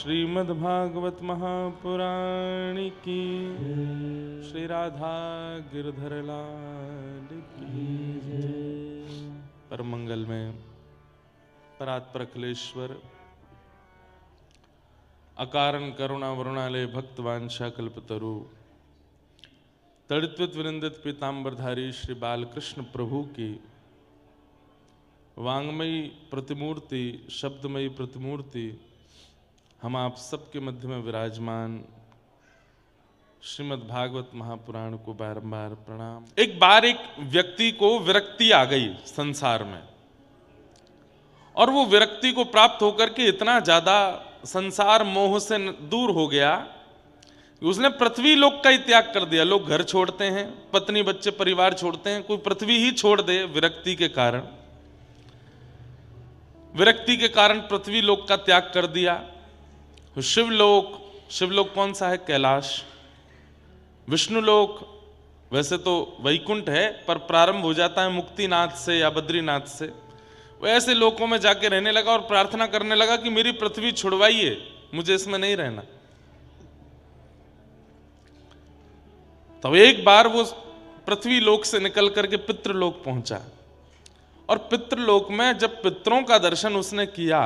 श्रीमद्भागवत महापुराण की, श्री राधा गिरधर लाल की जय। परम मंगल में परात्पर अखिलेश्वर अकारण करुणा वरुणालय भक्तवांछा कल्पतरु तड़ित्वित विनिंदित पीतांबरधारी श्री बालकृष्ण प्रभु की वांग्मयी प्रतिमूर्ति, शब्दमयी प्रतिमूर्ति, हम आप सबके मध्य में विराजमान श्रीमद् भागवत महापुराण को बारंबार प्रणाम। एक बार एक व्यक्ति को विरक्ति आ गई संसार में, और वो विरक्ति को प्राप्त होकर के इतना ज्यादा संसार मोह से दूर हो गया कि उसने पृथ्वी लोक का ही त्याग कर दिया। लोग घर छोड़ते हैं, पत्नी बच्चे परिवार छोड़ते हैं, कोई पृथ्वी ही छोड़ दे विरक्ति के कारण। विरक्ति के कारण पृथ्वी लोक का त्याग कर दिया। शिवलोक कौन सा है? कैलाश। विष्णुलोक वैसे तो वैकुंठ है, पर प्रारंभ हो जाता है मुक्तिनाथ से या बद्रीनाथ से। वो ऐसे लोकों में जाके रहने लगा और प्रार्थना करने लगा कि मेरी पृथ्वी छुड़वाइए, मुझे इसमें नहीं रहना। तो एक बार वो पृथ्वी लोक से निकल करके पितृलोक पहुंचा, और पितृलोक में जब पितरों का दर्शन उसने किया,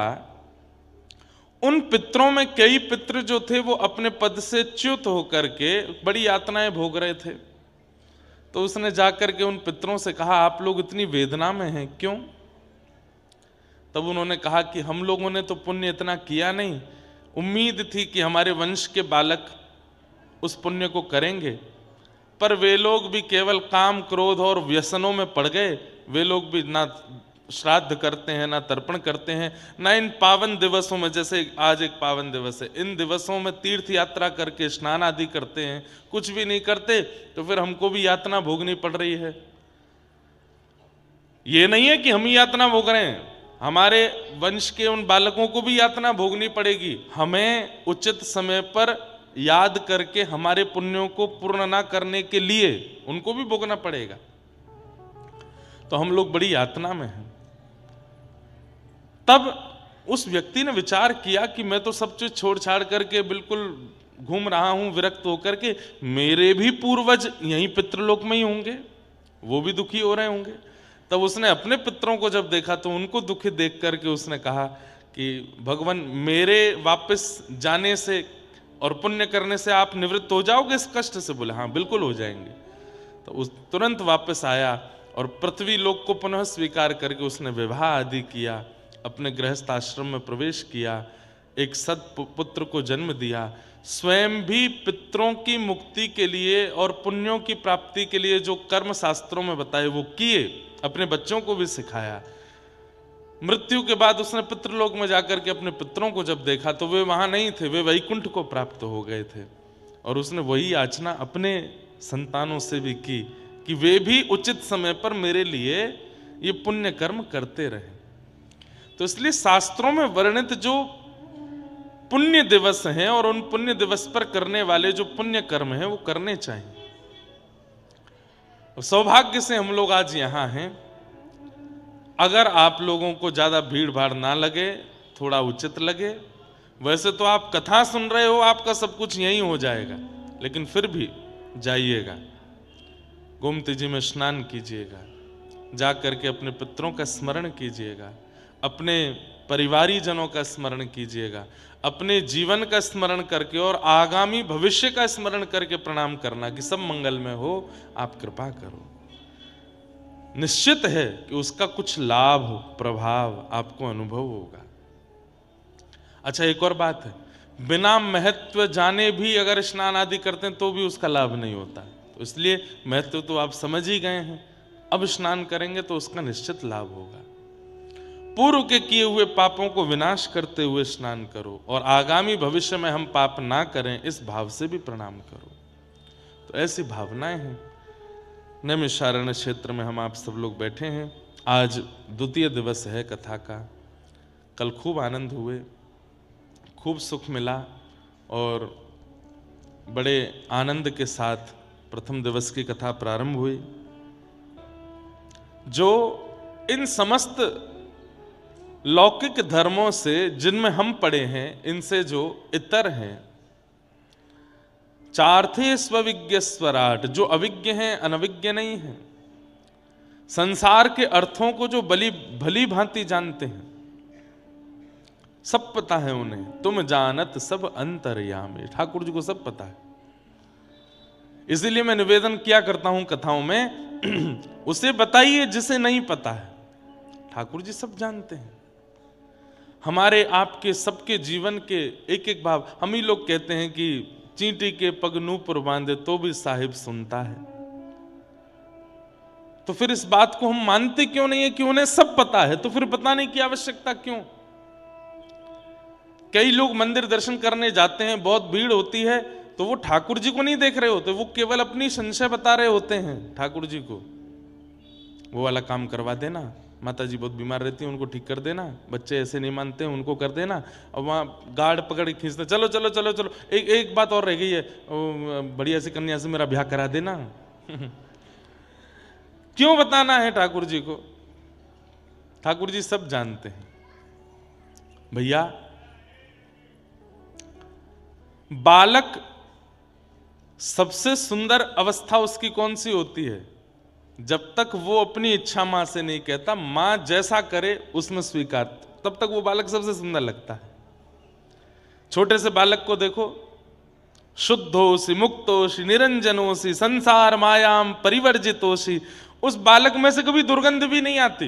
उन पितरों में कई पितृ जो थे वो अपने पद से च्युत होकर के बड़ी यातनाएं भोग रहे थे। तो उसने जाकर के उन पितरों से कहा, आप लोग इतनी वेदना में हैं क्यों? तब उन्होंने कहा कि हम लोगों ने तो पुण्य इतना किया नहीं, उम्मीद थी कि हमारे वंश के बालक उस पुण्य को करेंगे, पर वे लोग भी केवल काम क्रोध और व्यसनों में पड़ गए। वे लोग भी ना श्राद्ध करते हैं, ना तर्पण करते हैं, ना इन पावन दिवसों में, जैसे आज एक पावन दिवस है, इन दिवसों में तीर्थ यात्रा करके स्नान आदि करते हैं, कुछ भी नहीं करते। तो फिर हमको भी यातना भोगनी पड़ रही है। ये नहीं है कि हम ही यातना भोग रहे हैं, हमारे वंश के उन बालकों को भी यातना भोगनी पड़ेगी। हमें उचित समय पर याद करके हमारे पुण्यों को पूर्ण ना करने के लिए उनको भी भोगना पड़ेगा। तो हम लोग बड़ी यातना में हैं। तब उस व्यक्ति ने विचार किया कि मैं तो सब चीज छोड़ छाड़ करके बिल्कुल घूम रहा हूं विरक्त होकर के, मेरे भी पूर्वज यहीं पितृलोक में ही होंगे, वो भी दुखी हो रहे होंगे। तब उसने अपने पितरों को जब देखा तो उनको दुखी देख करके उसने कहा कि भगवान, मेरे वापस जाने से और पुण्य करने से आप निवृत्त हो जाओगे इस कष्ट से? बोले हाँ बिल्कुल हो जाएंगे। तो उस तुरंत वापस आया और पृथ्वी लोक को पुनः स्वीकार करके उसने विवाह आदि किया, अपने गृहस्थ आश्रम में प्रवेश किया, एक सत्पुत्र को जन्म दिया, स्वयं भी पितरों की मुक्ति के लिए और पुण्यों की प्राप्ति के लिए जो कर्म शास्त्रों में बताए वो किए, अपने बच्चों को भी सिखाया। मृत्यु के बाद उसने पितृलोक में जाकर के अपने पितरों को जब देखा तो वे वहां नहीं थे, वे वैकुंठ को प्राप्त हो गए थे। और उसने वही याचना अपने संतानों से भी की कि वे भी उचित समय पर मेरे लिए ये पुण्य कर्म करते रहे। तो इसलिए शास्त्रों में वर्णित जो पुण्य दिवस हैं और उन पुण्य दिवस पर करने वाले जो पुण्य कर्म हैं वो करने चाहिए। सौभाग्य से हम लोग आज यहां हैं। अगर आप लोगों को ज्यादा भीड़ भाड़ ना लगे, थोड़ा उचित लगे, वैसे तो आप कथा सुन रहे हो, आपका सब कुछ यहीं हो जाएगा, लेकिन फिर भी जाइएगा, गोमती जी में स्नान कीजिएगा, जा करके अपने पितरों का स्मरण कीजिएगा, अपने परिवारी जनों का स्मरण कीजिएगा, अपने जीवन का स्मरण करके और आगामी भविष्य का स्मरण करके प्रणाम करना कि सब मंगल में हो, आप कृपा करो। निश्चित है कि उसका कुछ लाभ प्रभाव आपको अनुभव होगा। अच्छा, एक और बात है, बिना महत्व जाने भी अगर स्नान आदि करते हैं तो भी उसका लाभ नहीं होता। तो इसलिए महत्व तो आप समझ ही गए हैं, अब स्नान करेंगे तो उसका निश्चित लाभ होगा। पूर्व के किए हुए पापों को विनाश करते हुए स्नान करो और आगामी भविष्य में हम पाप ना करें, इस भाव से भी प्रणाम करो। तो ऐसी भावनाएं हैं। नैमिषारण्य क्षेत्र में हम आप सब लोग बैठे हैं। आज द्वितीय दिवस है कथा का। कल खूब आनंद हुए, खूब सुख मिला और बड़े आनंद के साथ प्रथम दिवस की कथा प्रारंभ हुई। जो इन समस्त लौकिक धर्मों से जिनमें हम पड़े हैं, इनसे जो इतर हैं, चार्थे स्वविज्ञ स्वराट, जो अविज्ञ हैं, अनविज्ञ नहीं हैं, संसार के अर्थों को जो भली भांति जानते हैं, सब पता है उन्हें। तुम जानत सब अंतर्यामी, ठाकुर जी को सब पता है। इसीलिए मैं निवेदन किया करता हूं कथाओं में, उसे बताइए जिसे नहीं पता है। ठाकुर जी सब जानते हैं, हमारे आपके सबके जीवन के एक एक भाव। हम ही लोग कहते हैं कि चींटी के पग नूपुर बांधे तो भी साहिब सुनता है। तो फिर इस बात को हम मानते क्यों नहीं है कि उन्हें सब पता है? तो फिर बताने की आवश्यकता क्यों? कई लोग मंदिर दर्शन करने जाते हैं, बहुत भीड़ होती है, तो वो ठाकुर जी को नहीं देख रहे होते, वो केवल अपनी संशय बता रहे होते हैं ठाकुर जी को। वो वाला काम करवा देना, माता जी बहुत बीमार रहती है, उनको ठीक कर देना, बच्चे ऐसे नहीं मानते हैं, उनको कर देना। और वहाँ गार्ड पकड़ के खींचते, चलो चलो चलो चलो, एक बात और रह गई है, बढ़िया सी कन्या से मेरा ब्याह करा देना। क्यों बताना है ठाकुर जी को? ठाकुर जी सब जानते हैं। भैया, बालक सबसे सुंदर अवस्था उसकी कौन सी होती है? जब तक वो अपनी इच्छा मां से नहीं कहता, मां जैसा करे उसमें स्वीकार, तब तक वो बालक सबसे सुंदर लगता है। छोटे से बालक को देखो, शुद्धोसी मुक्तोसी निरंजनोसी संसार मायाम परिवर्जितोसी, उस बालक में से कभी दुर्गंध भी नहीं आती।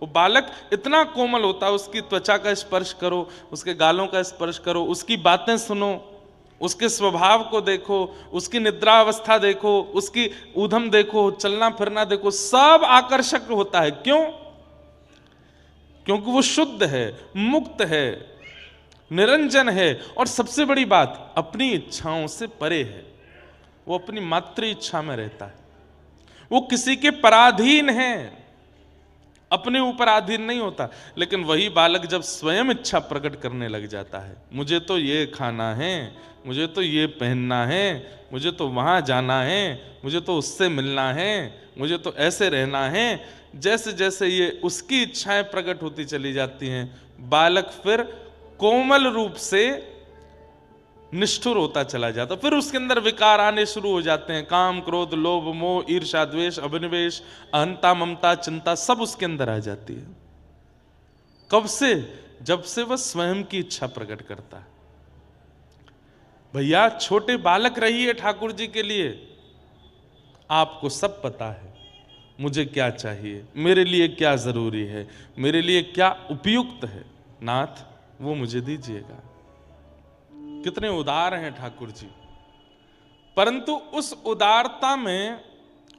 वो बालक इतना कोमल होता है, उसकी त्वचा का स्पर्श करो, उसके गालों का स्पर्श करो, उसकी बातें सुनो, उसके स्वभाव को देखो, उसकी निद्रा अवस्था देखो, उसकी ऊधम देखो, चलना फिरना देखो, सब आकर्षक होता है। क्यों? क्योंकि वो शुद्ध है, मुक्त है, निरंजन है, और सबसे बड़ी बात, अपनी इच्छाओं से परे है। वो अपनी मातृ इच्छा में रहता है, वो किसी के पराधीन है, अपने ऊपर अधीन नहीं होता। लेकिन वही बालक जब स्वयं इच्छा प्रकट करने लग जाता है, मुझे तो ये खाना है, मुझे तो ये पहनना है, मुझे तो वहाँ जाना है, मुझे तो उससे मिलना है, मुझे तो ऐसे रहना है, जैसे जैसे ये उसकी इच्छाएं प्रकट होती चली जाती हैं, बालक फिर कोमल रूप से निष्ठुर होता चला जाता। फिर उसके अंदर विकार आने शुरू हो जाते हैं, काम, क्रोध, लोभ, मोह, ईर्ष्या, द्वेष, अभिनिवेश, अहंता, ममता, चिंता, सब उसके अंदर आ जाती है। कब से? जब से वह स्वयं की इच्छा प्रकट करता है। भैया, छोटे बालक रहिए ठाकुर जी के लिए। आपको सब पता है, मुझे क्या चाहिए, मेरे लिए क्या जरूरी है, मेरे लिए क्या उपयुक्त है, नाथ वो मुझे दीजिएगा। कितने उदार हैं ठाकुर जी। परंतु उस उदारता में,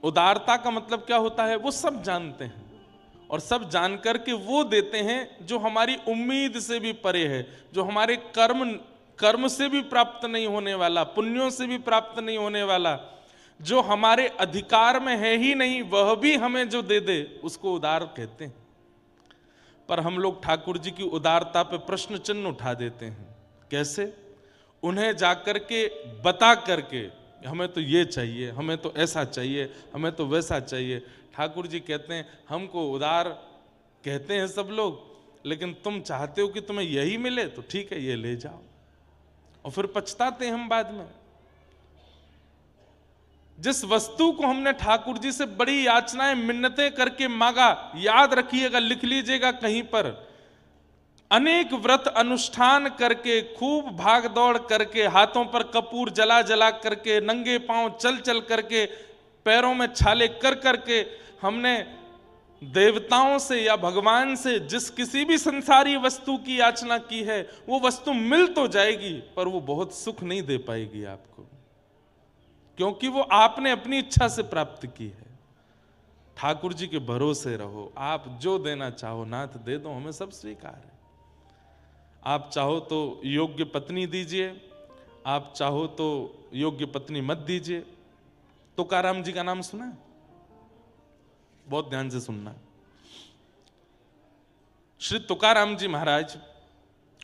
उदारता का मतलब क्या होता है? वो सब जानते हैं, और सब जानकर के वो देते हैं जो हमारी उम्मीद से भी परे है, जो हमारे कर्म से भी प्राप्त नहीं होने वाला, पुण्यों से भी प्राप्त नहीं होने वाला, जो हमारे अधिकार में है ही नहीं, वह भी हमें जो दे दे, उसको उदार कहते हैं। पर हम लोग ठाकुर जी की उदारता पे प्रश्न चिन्ह उठा देते हैं। कैसे? उन्हें जाकर के बता करके, हमें तो ये चाहिए, हमें तो ऐसा चाहिए, हमें तो वैसा चाहिए। ठाकुर जी कहते हैं, हमको उदार कहते हैं सब लोग, लेकिन तुम चाहते हो कि तुम्हें यही मिले, तो ठीक है, ये ले जाओ। और फिर पछताते हैं हम बाद में। जिस वस्तु को हमने ठाकुर जी से बड़ी याचनाएं, मिन्नतें करके मांगा, याद रखिएगा, लिख लीजिएगा कहीं पर, अनेक व्रत अनुष्ठान करके, खूब भाग दौड़ करके, हाथों पर कपूर जला जला करके, नंगे पांव चल चल करके, पैरों में छाले कर करके, हमने देवताओं से या भगवान से जिस किसी भी संसारी वस्तु की याचना की है, वो वस्तु मिल तो जाएगी, पर वो बहुत सुख नहीं दे पाएगी आपको, क्योंकि वो आपने अपनी इच्छा से प्राप्त की है। ठाकुर जी के भरोसे रहो, आप जो देना चाहो नाथ दे दो, हमें सब स्वीकार है। आप चाहो तो योग्य पत्नी दीजिए, आप चाहो तो योग्य पत्नी मत दीजिए। तुकाराम जी का नाम सुना है? बहुत ध्यान से सुनना। श्री तुकाराम जी महाराज,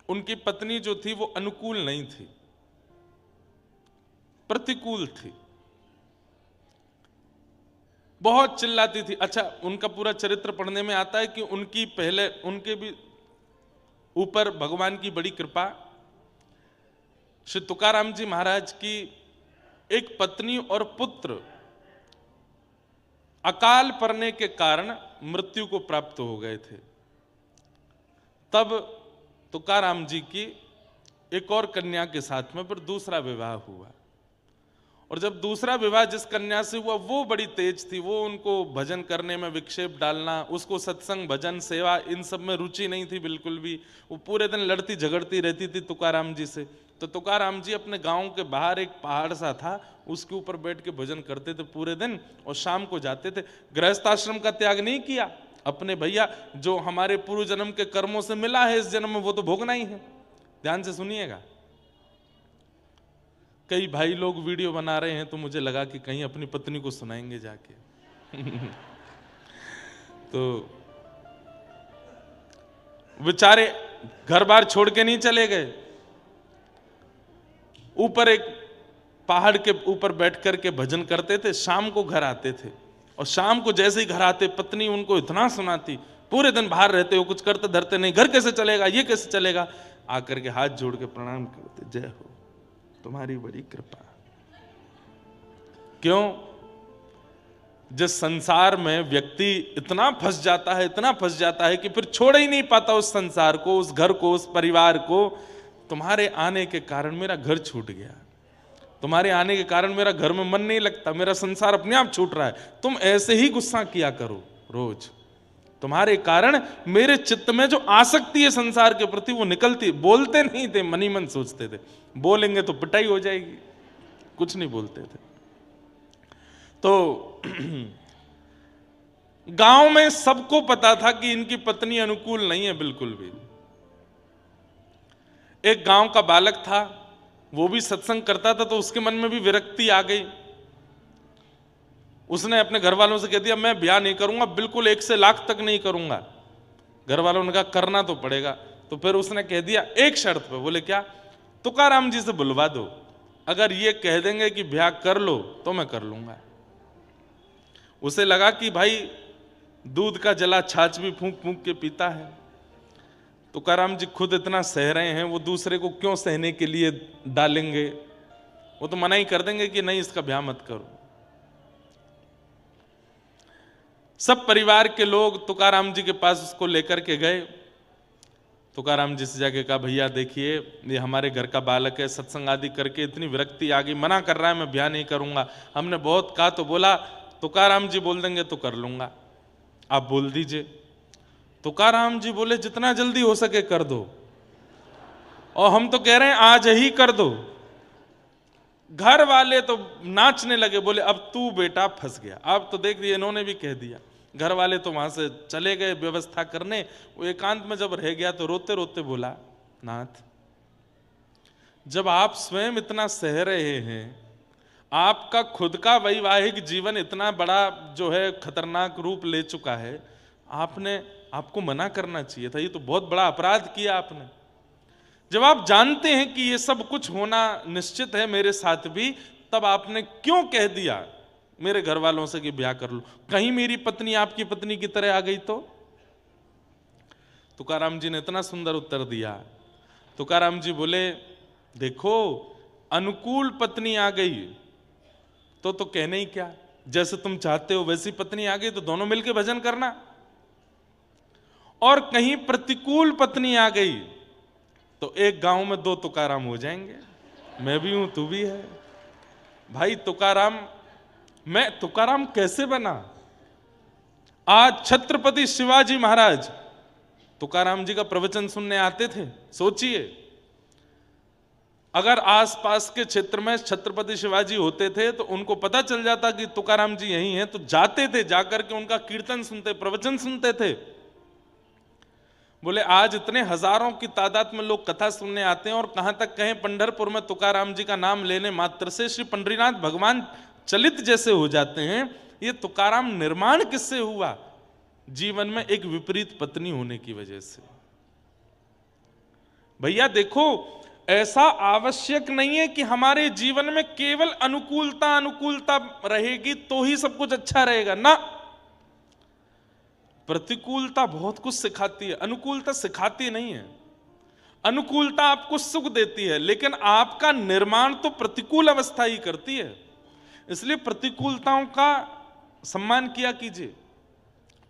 उनकी पत्नी जो थी वो अनुकूल नहीं थी, प्रतिकूल थी, बहुत चिल्लाती थी। अच्छा, उनका पूरा चरित्र पढ़ने में आता है कि उनकी पहले उनके भी ऊपर भगवान की बड़ी कृपा, श्री तुकाराम जी महाराज की एक पत्नी और पुत्र अकाल पड़ने के कारण मृत्यु को प्राप्त हो गए थे। तब तुकाराम जी की एक और कन्या के साथ में फिर दूसरा विवाह हुआ, और जब दूसरा विवाह जिस कन्या से हुआ वो बड़ी तेज थी, वो उनको भजन करने में विक्षेप डालना, उसको सत्संग भजन सेवा इन सब में रुचि नहीं थी बिल्कुल भी। वो पूरे दिन लड़ती झगड़ती रहती थी तुकाराम जी से। तो तुकाराम जी अपने गांव के बाहर एक पहाड़ सा था, उसके ऊपर बैठ के भजन करते थे पूरे दिन, और शाम को जाते थे। गृहस्थ आश्रम का त्याग नहीं किया, अपने भैया जो हमारे पूर्व जन्म के कर्मों से मिला है इस जन्म में वो तो भोगना ही है। ध्यान से सुनिएगा। कई भाई लोग वीडियो बना रहे हैं तो मुझे लगा कि कहीं अपनी पत्नी को सुनाएंगे जाके तो बेचारे घर बार छोड़ के नहीं चले गए, ऊपर एक पहाड़ के ऊपर बैठ करके भजन करते थे, शाम को घर आते थे, और शाम को जैसे ही घर आते पत्नी उनको इतना सुनाती, पूरे दिन बाहर रहते हो, कुछ करते धरते नहीं, घर कैसे चलेगा, ये कैसे चलेगा, आकर के हाथ जोड़ के प्रणाम करते, जय हो तुम्हारी बड़ी कृपा। क्यों? जिस संसार में व्यक्ति इतना फंस जाता है, इतना फंस जाता है कि फिर छोड़ ही नहीं पाता उस संसार को, उस घर को, उस परिवार को। तुम्हारे आने के कारण मेरा घर छूट गया, तुम्हारे आने के कारण मेरा घर में मन नहीं लगता, मेरा संसार अपने आप छूट रहा है। तुम ऐसे ही गुस्सा किया करो रोज, तुम्हारे कारण मेरे चित्त में जो आसक्ति है संसार के प्रति वो निकलती। बोलते नहीं थे, मन ही मन सोचते थे, बोलेंगे तो पिटाई हो जाएगी, कुछ नहीं बोलते थे। तो गांव में सबको पता था कि इनकी पत्नी अनुकूल नहीं है बिल्कुल भी। एक गांव का बालक था, वो भी सत्संग करता था, तो उसके मन में भी विरक्ति आ गई। उसने अपने घर वालों से कह दिया मैं ब्याह नहीं करूंगा, बिल्कुल 1 से लाख तक नहीं करूंगा। घर वालों ने कहा करना तो पड़ेगा। तो फिर उसने कह दिया एक शर्त पे। बोले क्या? तुकाराम जी से बुलवा दो, अगर ये कह देंगे कि ब्याह कर लो तो मैं कर लूंगा। उसे लगा कि भाई दूध का जला छाछ भी फूंक फूंक के पीता है, तुकाराम जी खुद इतना सह रहे हैं, वो दूसरे को क्यों सहने के लिए डालेंगे, वो तो मना ही कर देंगे कि नहीं इसका ब्याह मत करो। सब परिवार के लोग तुकाराम जी के पास उसको लेकर के गए। तुकाराम जी से जाके कहा भैया देखिए ये हमारे घर का बालक है, सत्संग आदि करके इतनी विरक्ति आ गई, मना कर रहा है मैं ब्याह नहीं करूंगा। हमने बहुत कहा तो बोला तुकाराम जी बोल देंगे तो कर लूंगा, आप बोल दीजिए। तुकाराम जी बोले जितना जल्दी हो सके कर दो, और हम तो कह रहे हैं आज ही कर दो। घर वाले तो नाचने लगे, बोले अब तू बेटा फंस गया, अब तो देख दिया इन्होंने भी कह दिया। घर वाले तो वहां से चले गए व्यवस्था करने। वो एकांत में जब रह गया तो रोते रोते बोला नाथ जब आप स्वयं इतना सह रहे हैं, आपका खुद का वैवाहिक जीवन इतना बड़ा जो है खतरनाक रूप ले चुका है, आपको मना करना चाहिए था, ये तो बहुत बड़ा अपराध किया आपने। जब आप जानते हैं कि ये सब कुछ होना निश्चित है मेरे साथ भी, तब आपने क्यों कह दिया मेरे घर वालों से कि ब्याह कर लो? कहीं मेरी पत्नी आपकी पत्नी की तरह आ गई तो? तुकाराम जी ने इतना सुंदर उत्तर दिया। तुकाराम जी बोले देखो अनुकूल पत्नी आ गई तो कहने ही क्या, जैसे तुम चाहते हो वैसी पत्नी आ गई तो दोनों मिलके भजन करना, और कहीं प्रतिकूल पत्नी आ गई तो एक गांव में 2 तुकाराम हो जाएंगे, मैं भी हूं तू भी है। भाई मैं तुकाराम कैसे बना? आज छत्रपति शिवाजी महाराज तुकाराम जी का प्रवचन सुनने आते थे। सोचिए अगर आसपास के क्षेत्र में छत्रपति शिवाजी होते थे तो उनको पता चल जाता कि तुकाराम जी यहीं हैं, तो जाते थे, जाकर के उनका कीर्तन सुनते, प्रवचन सुनते थे। बोले आज इतने हजारों की तादाद में लोग कथा सुनने आते हैं, और कहां तक कहें पंढरपुर में तुकाराम जी का नाम लेने मात्र से श्री पंडरीनाथ भगवान चलित जैसे हो जाते हैं। ये तुकाराम निर्माण किससे हुआ? जीवन में एक विपरीत पत्नी होने की वजह से। भैया देखो ऐसा आवश्यक नहीं है कि हमारे जीवन में केवल अनुकूलता रहेगी तो ही सब कुछ अच्छा रहेगा ना। प्रतिकूलता बहुत कुछ सिखाती है, अनुकूलता सिखाती नहीं है। अनुकूलता आपको सुख देती है, लेकिन आपका निर्माण तो प्रतिकूल अवस्था ही करती है। इसलिए प्रतिकूलताओं का सम्मान किया कीजिए।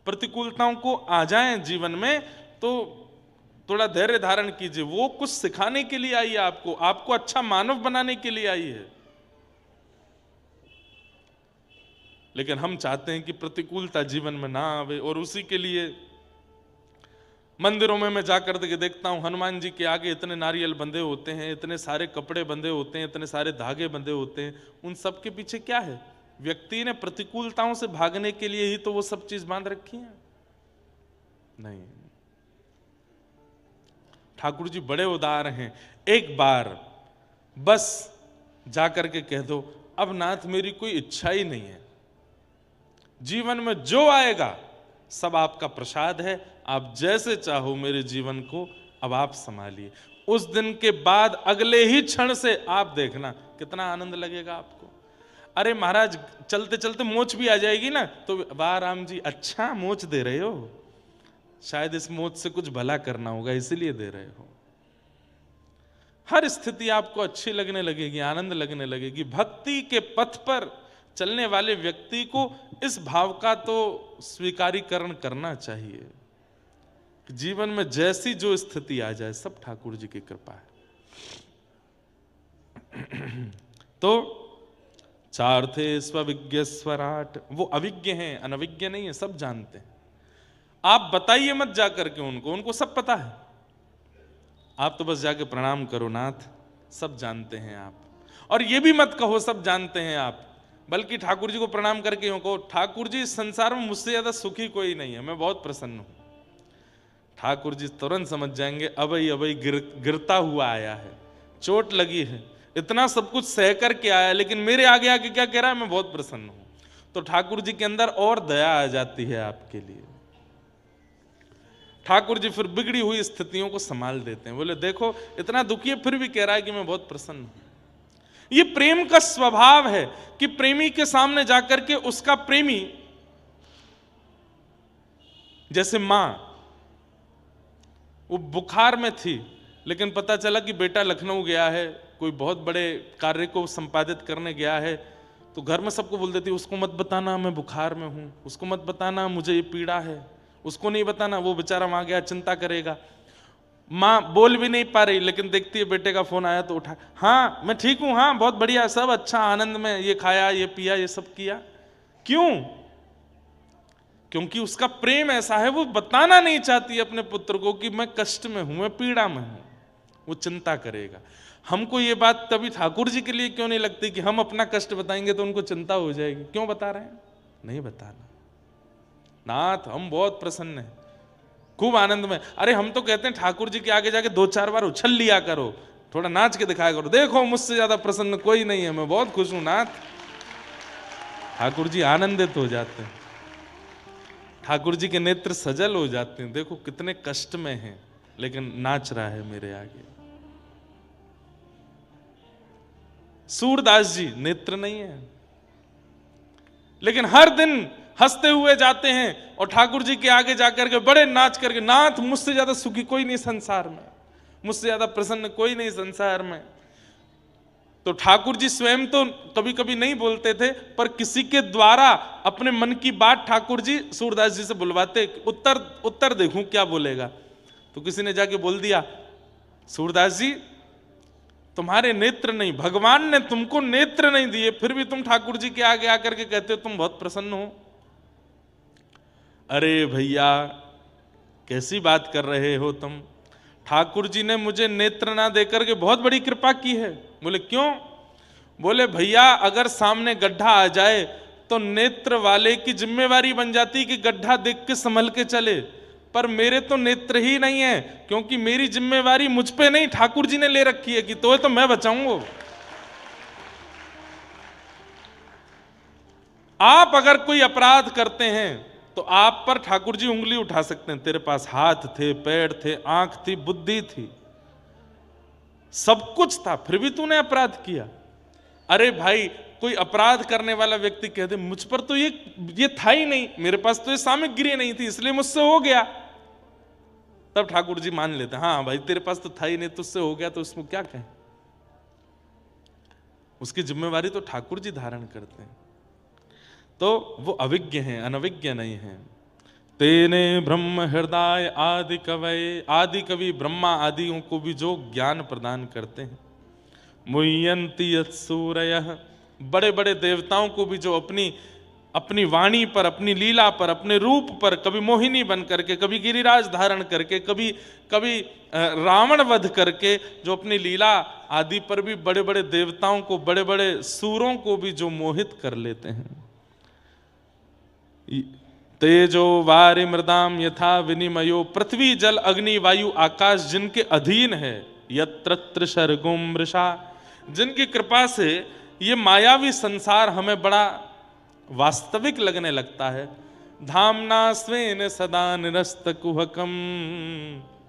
प्रतिकूलताओं को आ जाएं जीवन में तो थोड़ा धैर्य धारण कीजिए। वो कुछ सिखाने के लिए आई है, आपको अच्छा मानव बनाने के लिए आई है। लेकिन हम चाहते हैं कि प्रतिकूलता जीवन में ना आवे, और उसी के लिए मंदिरों में मैं जाकर के देखता हूं, हनुमान जी के आगे इतने नारियल बंधे होते हैं, इतने सारे कपड़े बंधे होते हैं, इतने सारे धागे बंधे होते हैं। उन सब के पीछे क्या है? व्यक्ति ने प्रतिकूलताओं से भागने के लिए ही तो वो सब चीज बांध रखी है। नहीं, ठाकुर जी बड़े उदार हैं। एक बार बस जाकर के कह दो, अब नाथ मेरी कोई इच्छा ही नहीं है, जीवन में जो आएगा सब आपका प्रसाद है, आप जैसे चाहो मेरे जीवन को अब आप संभालिए। उस दिन के बाद अगले ही क्षण से आप देखना कितना आनंद लगेगा आपको। अरे महाराज चलते चलते मोच भी आ जाएगी ना, तो वाह राम जी अच्छा मोच दे रहे हो, शायद इस मोच से कुछ भला करना होगा इसलिए दे रहे हो। हर स्थिति आपको अच्छी लगने लगेगी, आनंद लगने लगेगी। भक्ति के पथ पर चलने वाले व्यक्ति को इस भाव का तो स्वीकारीकरण करना चाहिए कि जीवन में जैसी जो स्थिति आ जाए सब ठाकुर जी की कृपा है। तो चार थे स्वविज्ञ स्वराट, वो अविज्ञ हैं, अनविज्ञ नहीं है, सब जानते हैं। आप बताइए मत जाकर के उनको सब पता है। आप तो बस जाके प्रणाम करो, नाथ सब जानते हैं आप। और ये भी मत कहो सब जानते हैं आप, बल्कि ठाकुर जी को प्रणाम करके यूं कहो, ठाकुर जी संसार में मुझसे ज्यादा सुखी कोई नहीं है, मैं बहुत प्रसन्न हूं। ठाकुर जी तुरंत समझ जाएंगे अबई अबई गिरता हुआ आया है, चोट लगी है, इतना सब कुछ सह करके आया, लेकिन मेरे आगे आके क्या कह रहा है, मैं बहुत प्रसन्न हूं। तो ठाकुर जी के अंदर और दया आ जाती है आपके लिए। ठाकुर जी फिर बिगड़ी हुई स्थितियों को संभाल देते हैं। बोले देखो इतना दुखी है फिर भी कह रहा है कि मैं बहुत प्रसन्न हूं। ये प्रेम का स्वभाव है कि प्रेमी के सामने जाकर के उसका प्रेमी, जैसे मां वो बुखार में थी, लेकिन पता चला कि बेटा लखनऊ गया है, कोई बहुत बड़े कार्य को संपादित करने गया है, तो घर में सबको बोल देती उसको मत बताना मैं बुखार में हूं, उसको मत बताना मुझे ये पीड़ा है, उसको नहीं बताना, वो बेचारा वहां गया चिंता करेगा। माँ बोल भी नहीं पा रही, लेकिन देखती है बेटे का फोन आया तो उठा, हाँ मैं ठीक हूं, हाँ बहुत बढ़िया, सब अच्छा आनंद में, ये खाया ये पिया ये सब किया। क्यों? क्योंकि उसका प्रेम ऐसा है, वो बताना नहीं चाहती अपने पुत्र को कि मैं कष्ट में हूं, मैं पीड़ा में हूं, वो चिंता करेगा। हमको ये बात तभी ठाकुर जी के लिए क्यों नहीं लगती कि हम अपना कष्ट बताएंगे तो उनको चिंता हो जाएगी। क्यों बता रहे हैं? नहीं बताना। नाथ हम बहुत प्रसन्न हैं, खूब आनंद में। अरे हम तो कहते हैं ठाकुर जी के आगे जाके 2-4 बार उछल लिया करो, थोड़ा नाच के दिखाया करो, देखो मुझसे ज्यादा प्रसन्न कोई नहीं है, मैं बहुत खुश हूं नाथ। ठाकुर जी आनंदित हो जाते हैं, ठाकुर जी के नेत्र सजल हो जाते हैं, देखो कितने कष्ट में हैं लेकिन नाच रहा है मेरे आगे। सूरदास जी नेत्र नहीं है, लेकिन हर दिन हंसते हुए जाते हैं और ठाकुर जी के आगे जाकर के बड़े नाच करके, नाथ मुझसे ज्यादा सुखी कोई नहीं संसार में, मुझसे ज्यादा प्रसन्न कोई नहीं संसार में। तो ठाकुर जी स्वयं तो कभी कभी नहीं बोलते थे, पर किसी के द्वारा अपने मन की बात ठाकुर जी सूरदास जी से बुलवाते, उत्तर देखूं क्या बोलेगा। तो किसी ने जाके बोल दिया, सूरदास जी तुम्हारे नेत्र नहीं, भगवान ने तुमको नेत्र नहीं दिए, फिर भी तुम ठाकुर जी के आगे आकर के कहते हो तुम बहुत प्रसन्न हो। अरे भैया कैसी बात कर रहे हो तुम, ठाकुर जी ने मुझे नेत्र ना देकर के बहुत बड़ी कृपा की है। बोले क्यों? बोले भैया अगर सामने गड्ढा आ जाए तो नेत्र वाले की जिम्मेवारी बन जाती कि गड्ढा देख के संभल के चले, पर मेरे तो नेत्र ही नहीं है, क्योंकि मेरी जिम्मेवारी मुझ पे नहीं ठाकुर जी ने ले रखी है कि तो मैं बचाऊंगा। आप अगर कोई अपराध करते हैं तो आप पर ठाकुर जी उंगली उठा सकते हैं, तेरे पास हाथ थे, पैर थे, आंख थी, बुद्धि थी, सब कुछ था, फिर भी तूने अपराध किया। अरे भाई कोई अपराध करने वाला व्यक्ति कह दे मुझ पर तो ये था ही नहीं, मेरे पास तो ये सामग्री नहीं थी इसलिए मुझसे हो गया, तब ठाकुर जी मान लेते हैं, हाँ भाई तेरे पास तो था ही नहीं, तुझसे हो गया तो उसमें क्या कहें। उसकी जिम्मेवारी तो ठाकुर जी धारण करते हैं। तो वो अविज्ञ हैं, अनविज्ञ नहीं हैं। तेने ब्रह्म हृदय आदि कवये, आदि कवि ब्रह्मा आदियों को भी जो ज्ञान प्रदान करते हैं। मुह्यन्ति यत्सूरयः, बड़े बड़े देवताओं को भी जो अपनी वाणी पर, अपनी लीला पर, अपने रूप पर, कभी मोहिनी बन करके, कभी गिरिराज धारण करके, कभी रावण वध करके, जो अपनी लीला आदि पर भी बड़े बड़े देवताओं को, बड़े बड़े सूरों को भी जो मोहित कर लेते हैं। तेजो वारि मृदाम यथा विनिमयो, पृथ्वी जल अग्नि वायु आकाश जिनके अधीन है। यत्र सर्गो मृषा, जिनकी कृपा से ये मायावी संसार हमें बड़ा वास्तविक लगने लगता है। धामना स्वेन सदा निरस्त कुहकम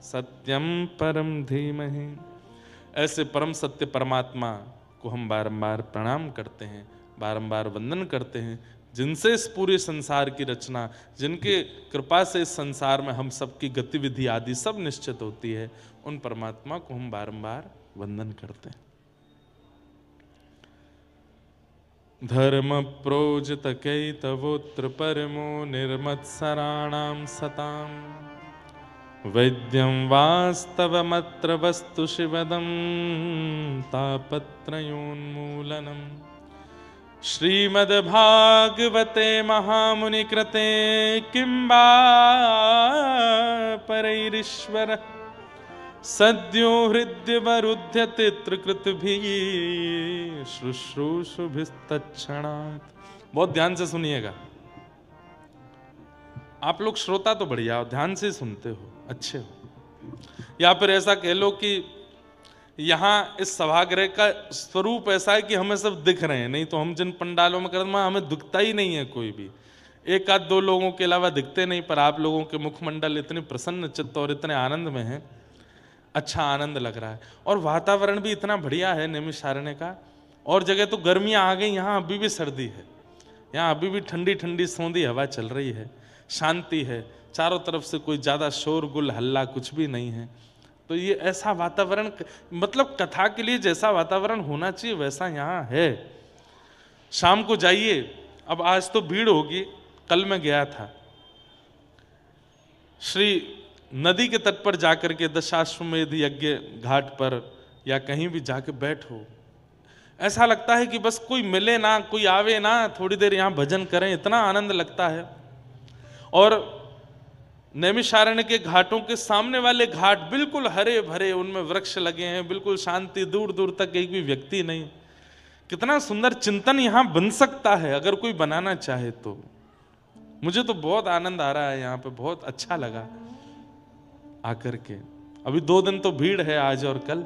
सत्यम परम धीमहि, ऐसे परम सत्य परमात्मा को हम बारंबार प्रणाम करते हैं, बारंबार वंदन करते हैं, जिनसे इस पूरे संसार की रचना, जिनके कृपा से इस संसार में हम सबकी गतिविधि आदि सब निश्चित होती है, उन परमात्मा को हम बारंबार वंदन करते हैं। धर्म प्रोजित कैतवोत्र परमो निर्मत्सराणां सतां, वैद्यं वास्तवमत्र वस्तु शिवदं तापत्रयोन्मूलनम्। श्रीमद्भागवते महामुनिकृते किंबा परैरीश्वर, सद्यो हृद्यवरुध्यते त्रिकृतभिः शुश्रूषुभिस्तत्क्षणात्। बहुत ध्यान से सुनिएगा, आप लोग श्रोता तो बढ़िया हो, ध्यान से सुनते हो, अच्छे हो। या फिर ऐसा कह लो कि यहाँ इस सभागृह का स्वरूप ऐसा है कि हमें सब दिख रहे हैं, नहीं तो हम जिन पंडालों में करते हैं हमें दिखता ही नहीं है कोई भी, एक आध दो लोगों के अलावा दिखते नहीं। पर आप लोगों के मुखमंडल इतने प्रसन्न चित्त और इतने आनंद में हैं, अच्छा आनंद लग रहा है। और वातावरण भी इतना बढ़िया है नैमिषारण्य का। और जगह तो गर्मियाँ आ गई, यहाँ अभी भी सर्दी है, यहाँ अभी भी ठंडी ठंडी सौंधी हवा चल रही है, शांति है, चारों तरफ से कोई ज़्यादा शोरगुल हल्ला कुछ भी नहीं है। तो ये ऐसा वातावरण, मतलब कथा के लिए जैसा वातावरण होना चाहिए वैसा यहाँ है। शाम को जाइए, अब आज तो भीड़ होगी, कल मैं गया था श्री नदी के तट पर जाकर के दशाश्वमेध यज्ञ घाट पर या कहीं भी जाके बैठो, ऐसा लगता है कि बस कोई मिले ना, कोई आवे ना, थोड़ी देर यहाँ भजन करें, इतना आनंद लगता है। और नैमिषारण्य के घाटों के सामने वाले घाट बिल्कुल हरे भरे, उनमें वृक्ष लगे हैं, बिल्कुल शांति, दूर दूर तक एक भी व्यक्ति नहीं। कितना सुंदर चिंतन यहाँ बन सकता है अगर कोई बनाना चाहे तो। मुझे तो बहुत आनंद आ रहा है यहाँ पे, बहुत अच्छा लगा आकर के। अभी 2 दिन तो भीड़ है आज और कल,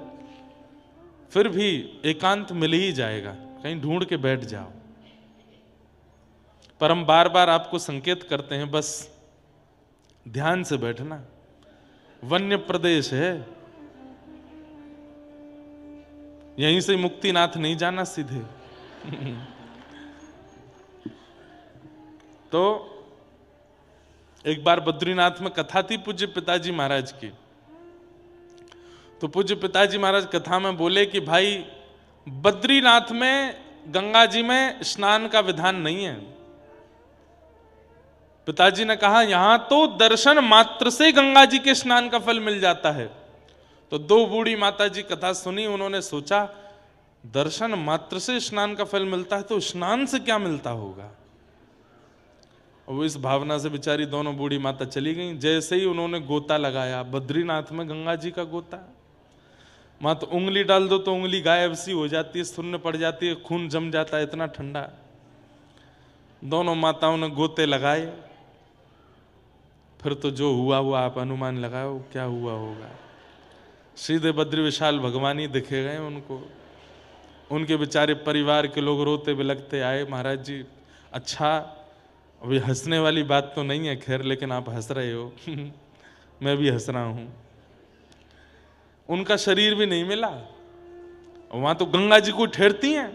फिर भी एकांत मिल ही जाएगा, कहीं ढूंढ के बैठ जाओ। पर हम बार बार आपको संकेत करते हैं, बस ध्यान से बैठना। वन्य प्रदेश है, यहीं से मुक्तिनाथ नहीं जाना सीधे। तो एक बार बद्रीनाथ में कथा थी पूज्य पिताजी महाराज की। तो पूज्य पिताजी महाराज कथा में बोले कि भाई बद्रीनाथ में गंगा जी में स्नान का विधान नहीं है। पिताजी ने कहा यहां तो दर्शन मात्र से गंगा जी के स्नान का फल मिल जाता है। तो 2 बूढ़ी माता जी कथा सुनी, उन्होंने सोचा दर्शन मात्र से स्नान का फल मिलता है तो स्नान से क्या मिलता होगा। और इस भावना से बेचारी दोनों बूढ़ी माता चली गई। जैसे ही उन्होंने गोता लगाया, बद्रीनाथ में गंगा जी का गोता, मां तो उंगली डाल दो तो उंगली गायब सी हो जाती है, सुन्न पड़ जाती है, खून जम जाता है, इतना ठंडा। दोनों माताओं ने गोते लगाए, फिर तो जो हुआ वो आप अनुमान लगाओ क्या हुआ होगा। सीधे बद्री विशाल भगवान ही दिखे गए उनको। उनके बेचारे परिवार के लोग रोते बिलखते आए, महाराज जी अच्छा अभी हंसने वाली बात तो नहीं है खैर, लेकिन आप हंस रहे हो मैं भी हंस रहा हूं। उनका शरीर भी नहीं मिला। वहां तो गंगा जी को ठहरती हैं,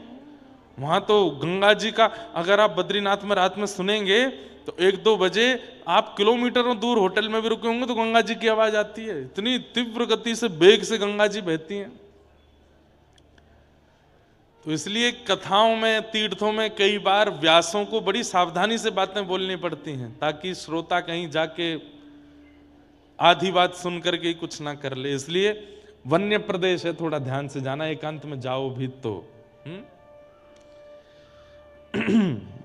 वहां तो गंगा जी का, अगर आप बद्रीनाथ में रात में सुनेंगे तो 1-2 बजे आप किलोमीटरों दूर होटल में भी रुके होंगे तो गंगा जी की आवाज आती है। इतनी तीव्र गति से, वेग से गंगा जी बहती हैं। तो इसलिए कथाओं में, तीर्थों में कई बार व्यासों को बड़ी सावधानी से बातें बोलनी पड़ती हैं, ताकि श्रोता कहीं जाके आधी बात सुन करके कुछ ना कर ले। इसलिए वन्य प्रदेश है, थोड़ा ध्यान से जाना, एकांत में जाओ भी तो।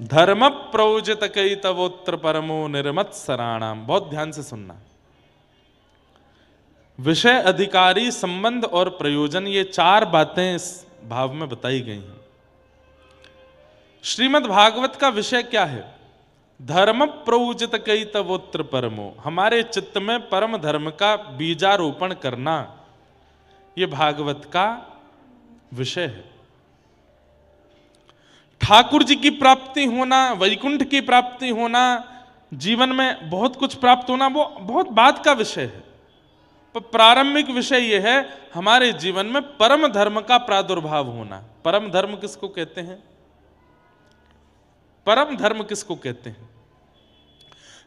धर्म प्रयोजित कई तवोत्र परमो निर्मत सराणाम, बहुत ध्यान से सुनना। विषय, अधिकारी, संबंध और प्रयोजन, ये 4 बातें इस भाव में बताई गई हैं। श्रीमद् भागवत का विषय क्या है? धर्म प्रयोजित कई तवोत्र परमो, हमारे चित्त में परम धर्म का बीजारोपण करना, ये भागवत का विषय है। ठाकुर जी की प्राप्ति होना, वैकुंठ की प्राप्ति होना, जीवन में बहुत कुछ प्राप्त होना, वो बहुत बाद का विषय है। पर प्रारंभिक विषय यह है हमारे जीवन में परम धर्म का प्रादुर्भाव होना। परम धर्म किसको कहते हैं? परम धर्म किसको कहते हैं?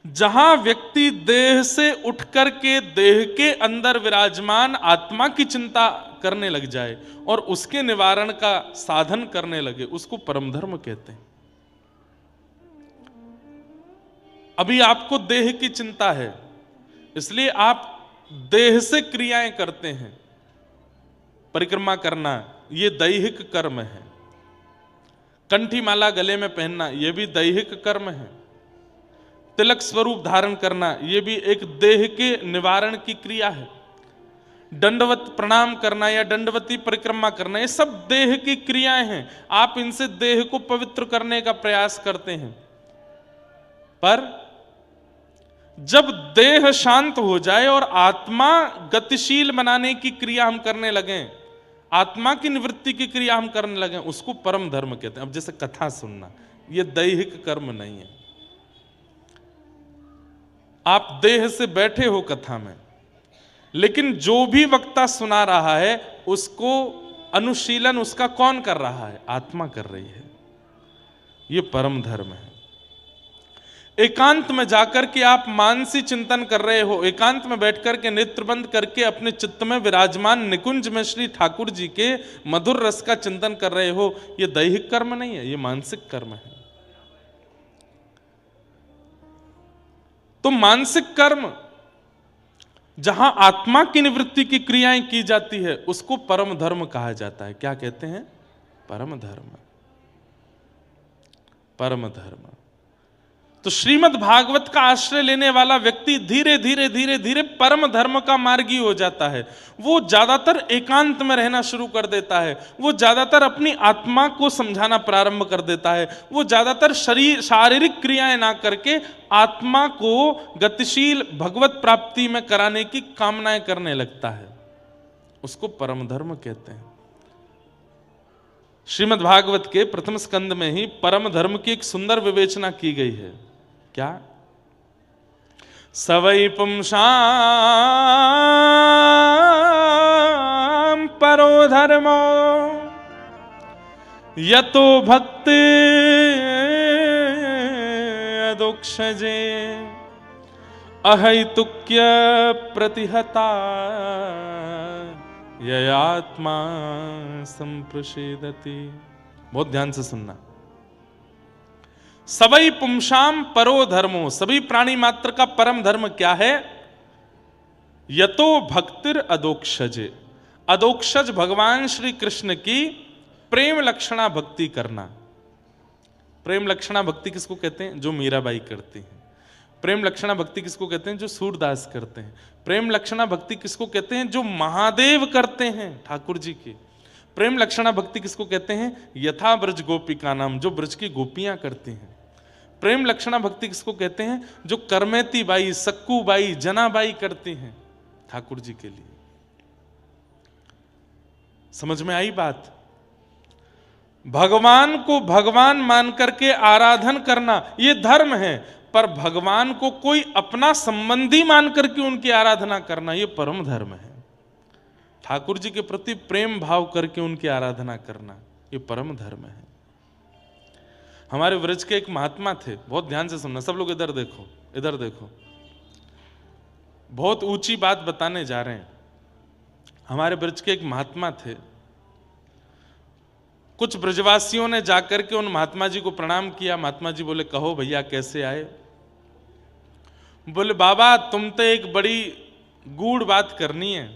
जहां व्यक्ति देह से उठ करके देह के अंदर विराजमान आत्मा की चिंता करने लग जाए और उसके निवारण का साधन करने लगे, उसको परम धर्म कहते हैं। अभी आपको देह की चिंता है, इसलिए आप देह से क्रियाएं करते हैं। परिक्रमा करना ये दैहिक कर्म है, कंठी माला गले में पहनना ये भी दैहिक कर्म है, तिलक स्वरूप धारण करना ये भी एक देह के निवारण की क्रिया है, दंडवत प्रणाम करना या दंडवती परिक्रमा करना ये सब देह की क्रियाएं हैं। आप इनसे देह को पवित्र करने का प्रयास करते हैं, पर जब देह शांत हो जाए और आत्मा गतिशील बनाने की क्रिया हम करने लगे, आत्मा की निवृत्ति की क्रिया हम करने लगे, उसको परम धर्म कहते हैं। अब जैसे कथा सुनना, यह दैहिक कर्म नहीं है। आप देह से बैठे हो कथा में, लेकिन जो भी वक्ता सुना रहा है उसको अनुशीलन उसका कौन कर रहा है? आत्मा कर रही है। यह परम धर्म है। एकांत में जाकर के आप मानसी चिंतन कर रहे हो, एकांत में बैठकर के नेत्र बंद करके अपने चित्त में विराजमान निकुंज में श्री ठाकुर जी के मधुर रस का चिंतन कर रहे हो, यह दैहिक कर्म नहीं है, यह मानसिक कर्म है। तो मानसिक कर्म जहां आत्मा की निवृत्ति की क्रियाएं की जाती है उसको परम धर्म कहा जाता है। क्या कहते हैं? परम धर्म। परम धर्म। तो श्रीमद् भागवत का आश्रय लेने वाला व्यक्ति धीरे धीरे धीरे धीरे परम धर्म का मार्गी हो जाता है। वो ज्यादातर एकांत में रहना शुरू कर देता है, वो ज्यादातर अपनी आत्मा को समझाना प्रारंभ कर देता है, वो ज्यादातर शारीरिक क्रियाएं ना करके आत्मा को गतिशील भगवत प्राप्ति में कराने की कामनाएं करने लगता है। उसको परम धर्म कहते हैं। श्रीमद् भागवत के प्रथम स्कंद में ही परम धर्म की एक सुंदर विवेचना की गई है। क्या? सवै पुंसां परो धर्मो यतो भक्ति अदोक्षजे अहैतुक्य प्रतिहता ययात्मा संप्रसेदति। बहुत ध्यान से सुनना। सवै पुंसाम परो धर्मो, सभी प्राणी मात्र का परम धर्म क्या है? यतो भक्तिर अदोक्षजे, अदोक्षज भगवान श्री कृष्ण की प्रेम लक्षणा भक्ति करना। प्रेम लक्षणा भक्ति किसको कहते हैं? जो मीराबाई करती हैं। प्रेम लक्षणा भक्ति किसको कहते हैं? जो सूरदास करते हैं। प्रेम लक्षणा भक्ति किसको कहते हैं? जो महादेव करते हैं, ठाकुर जी की। प्रेम लक्षणा भक्ति किसको कहते हैं? यथा ब्रज गोपिका नाम, जो ब्रज की गोपियां करती हैं। प्रेम लक्षणा भक्ति किसको कहते हैं? जो करमेती बाई, सक्कू बाई, जनाबाई करती हैं ठाकुर जी के लिए। समझ में आई बात? भगवान को भगवान मान करके आराधन करना यह धर्म है, पर भगवान को कोई अपना संबंधी मान करके उनकी आराधना करना यह परम धर्म है। ठाकुर जी के प्रति प्रेम भाव करके उनकी आराधना करना यह परम धर्म है। हमारे व्रज के एक महात्मा थे, बहुत ध्यान से सुनना सब लोग, इधर देखो, इधर देखो, बहुत ऊंची बात बताने जा रहे हैं। हमारे ब्रज के एक महात्मा थे, कुछ ब्रजवासियों ने जाकर के उन महात्मा जी को प्रणाम किया। महात्मा जी बोले, कहो भैया कैसे आए? बोले, बाबा तुम तो एक बड़ी गूढ़ बात करनी है।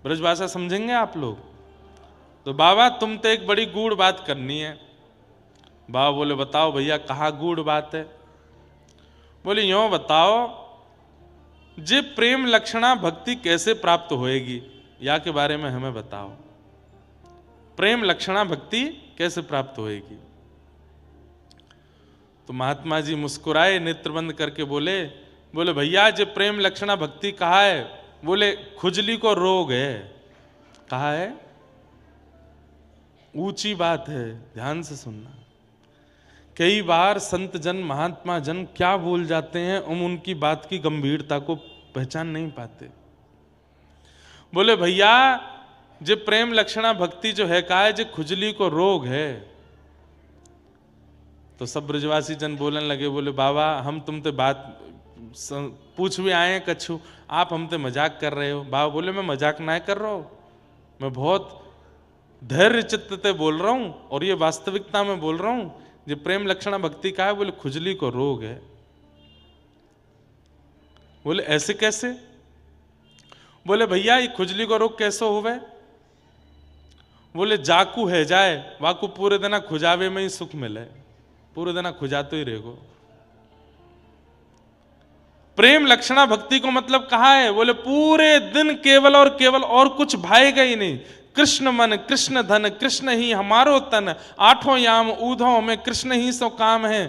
ब्रजभाषा समझेंगे आप लोग? तो बाबा तुम तो एक बड़ी गूढ़ बात करनी है। बाबा बोले, बताओ भैया कहाँ गूढ़ बात है? बोले, यूं बताओ, जे प्रेम लक्षणा भक्ति कैसे प्राप्त होएगी, या के बारे में हमें बताओ। प्रेम लक्षणा भक्ति कैसे प्राप्त होएगी? तो महात्मा जी मुस्कुराए, नेत्र बंद करके बोले भैया जे प्रेम लक्षणा भक्ति कहा है? बोले, खुजली को रोग है। कहा है? ऊंची बात है, ध्यान से सुनना। कई बार संत जन, महात्मा जन क्या बोल जाते हैं, हम उनकी बात की गंभीरता को पहचान नहीं पाते। बोले, भैया जे प्रेम लक्षणा भक्ति जो है, कहा है जे खुजली को रोग है। तो सब ब्रजवासी जन बोलने लगे, बोले, बाबा हम तुमसे बात पूछ भी आए हैं कछु, आप हमसे मजाक कर रहे हो। बाबा बोले, मैं मजाक ना कर रहा हूं, मैं बहुत धैर्य चित्त से बोल रहा हूं, और ये वास्तविकता में बोल रहा हूं। जो प्रेम लक्षणा भक्ति का है, बोले खुजली को रोग है। बोले, ऐसे कैसे? बोले, भैया ये खुजली को रोग कैसे होवे? बोले, जाकू है जाए वाकू पूरे दिन खुजावे में ही सुख मिले, पूरे दिन खुजाते ही रहेगो। प्रेम लक्षणा भक्ति को मतलब कहा है? बोले, पूरे दिन केवल और केवल और कुछ भाएगा ही नहीं। कृष्ण मन, कृष्ण धन, कृष्ण ही हमारो तन, आठों याम ऊधों में कृष्ण ही सो काम है।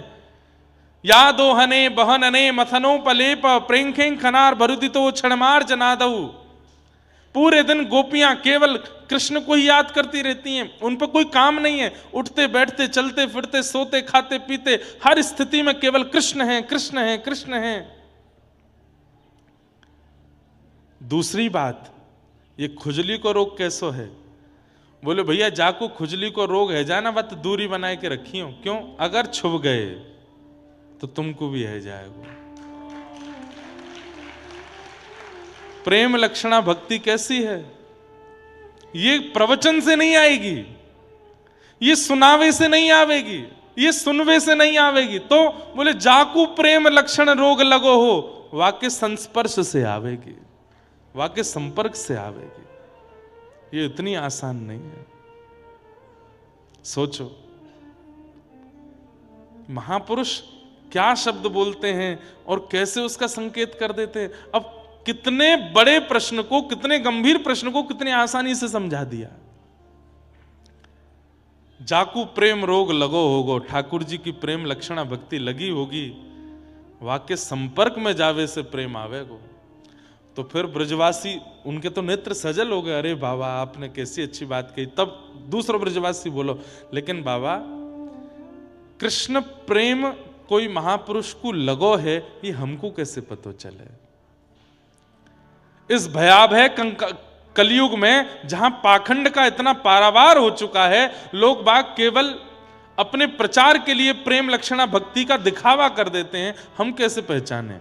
यादो हने बहनने मथनो पलेप, प्रेंखें खनार भरुदितो क्षणमार जनादऊ। पूरे दिन गोपियां केवल कृष्ण को ही याद करती रहती हैं, उन पर कोई काम नहीं है। उठते बैठते, चलते फिरते, सोते खाते पीते, हर स्थिति में केवल कृष्ण है, कृष्ण है, कृष्ण है। दूसरी बात, ये खुजली को रोग कैसो है? बोले, भैया जाको खुजली को रोग है जाना, बात दूरी बनाए के रखी हो। क्यों? अगर छुप गए तो तुमको भी है जाएगा। प्रेम लक्षणा भक्ति कैसी है? ये प्रवचन से नहीं आएगी, ये सुनावे से नहीं आवेगी, ये सुनवे से नहीं आवेगी। तो बोले, जाकू प्रेम लक्षण रोग लगो हो, वाक्य संस्पर्श से आवेगी, वाक्य संपर्क से आवेगी। ये इतनी आसान नहीं है। सोचो, महापुरुष क्या शब्द बोलते हैं और कैसे उसका संकेत कर देते हैं। अब कितने बड़े प्रश्न को, कितने गंभीर प्रश्न को कितनी आसानी से समझा दिया। जाकू प्रेम रोग लगो होगो, ठाकुर जी की प्रेम लक्षणा भक्ति लगी होगी, वाक्य संपर्क में जावे से प्रेम आवेगो। तो फिर ब्रजवासी, उनके तो नेत्र सजल हो गए, अरे बाबा आपने कैसी अच्छी बात कही। तब दूसरा ब्रजवासी बोलो, लेकिन बाबा कृष्ण प्रेम कोई महापुरुष को लगो है, ये हमको कैसे पता चले? इस भयावह कलयुग में जहां पाखंड का इतना पारावार हो चुका है, लोग बाग केवल अपने प्रचार के लिए प्रेम लक्षणा भक्ति का दिखावा कर देते हैं। हम कैसे पहचाने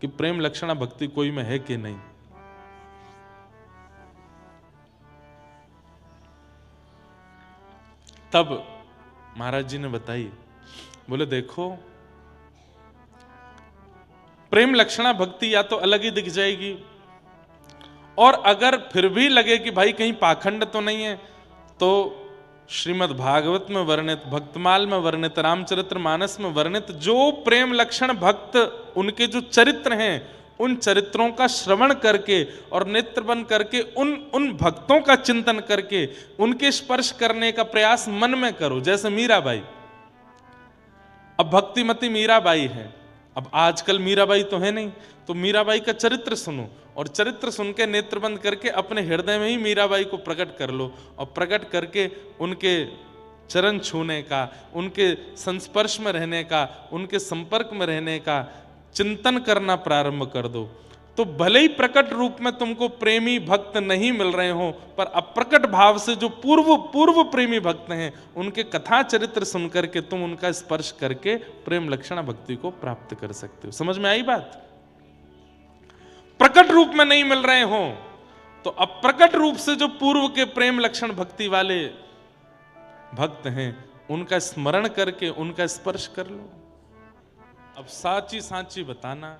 कि प्रेम लक्षणा भक्ति कोई में है कि नहीं? तब महाराज जी ने बताई, बोले देखो, प्रेम लक्षणा भक्ति या तो अलग ही दिख जाएगी, और अगर फिर भी लगे कि भाई कहीं पाखंड तो नहीं है, तो श्रीमद् भागवत में वर्णित, भक्तमाल में वर्णित, रामचरितमानस में वर्णित जो प्रेम लक्षण भक्त, उनके जो चरित्र हैं, उन चरित्रों का श्रवण करके और नेत्र बंद करके उन भक्तों का चिंतन करके उनके स्पर्श करने का प्रयास मन में करो। जैसे मीराबाई, अब भक्तिमती मीराबाई है, अब आजकल मीराबाई तो है नहीं, तो मीराबाई का चरित्र सुनो, और चरित्र सुन के नेत्र बंद करके अपने हृदय में ही मीराबाई को प्रकट कर लो, और प्रकट करके उनके चरण छूने का, उनके संस्पर्श में रहने का, उनके संपर्क में रहने का चिंतन करना प्रारंभ कर दो। तो भले ही प्रकट रूप में तुमको प्रेमी भक्त नहीं मिल रहे हो, पर अप्रकट भाव से जो पूर्व पूर्व प्रेमी भक्त हैं उनके कथा चरित्र सुनकर के तुम उनका स्पर्श करके प्रेम लक्षणा भक्ति को प्राप्त कर सकते हो। समझ में आई बात? प्रकट रूप में नहीं मिल रहे हो तो अप्रकट रूप से जो पूर्व के प्रेम लक्षण भक्ति वाले भक्त हैं उनका स्मरण करके उनका स्पर्श कर लो। अब साची साची बताना,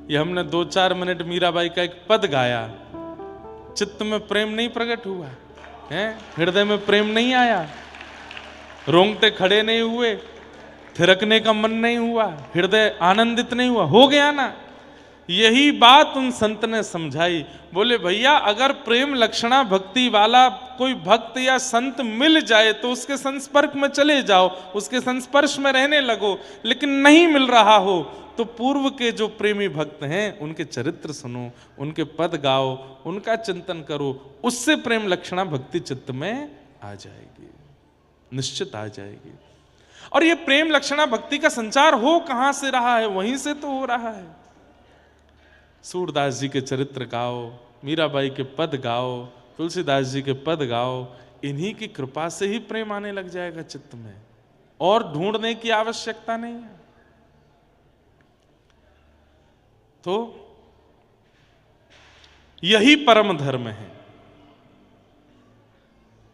ये हमने 2-4 मिनट मीराबाई का एक पद गाया, चित्त में प्रेम नहीं प्रकट हुआ है, हृदय में प्रेम नहीं आया, रोंगटे खड़े नहीं हुए, थिरकने का मन नहीं हुआ, हृदय आनंदित नहीं हुआ, हो गया ना। यही बात उन संत ने समझाई। बोले भैया अगर प्रेम लक्षणा भक्ति वाला कोई भक्त या संत मिल जाए तो उसके संस्पर्श में चले जाओ, उसके संस्पर्श में रहने लगो, लेकिन नहीं मिल रहा हो तो पूर्व के जो प्रेमी भक्त हैं उनके चरित्र सुनो, उनके पद गाओ, उनका चिंतन करो, उससे प्रेम लक्षणा भक्ति चित्त में आ जाएगी, निश्चित आ जाएगी। और ये प्रेम लक्षणा भक्ति का संचार हो कहां से रहा है? वहीं से तो हो रहा है। सूरदास जी के चरित्र गाओ, मीराबाई के पद गाओ, तुलसीदास जी के पद गाओ, इन्हीं की कृपा से ही प्रेम आने लग जाएगा चित्त में, और ढूंढने की आवश्यकता नहीं है। तो यही परम धर्म है।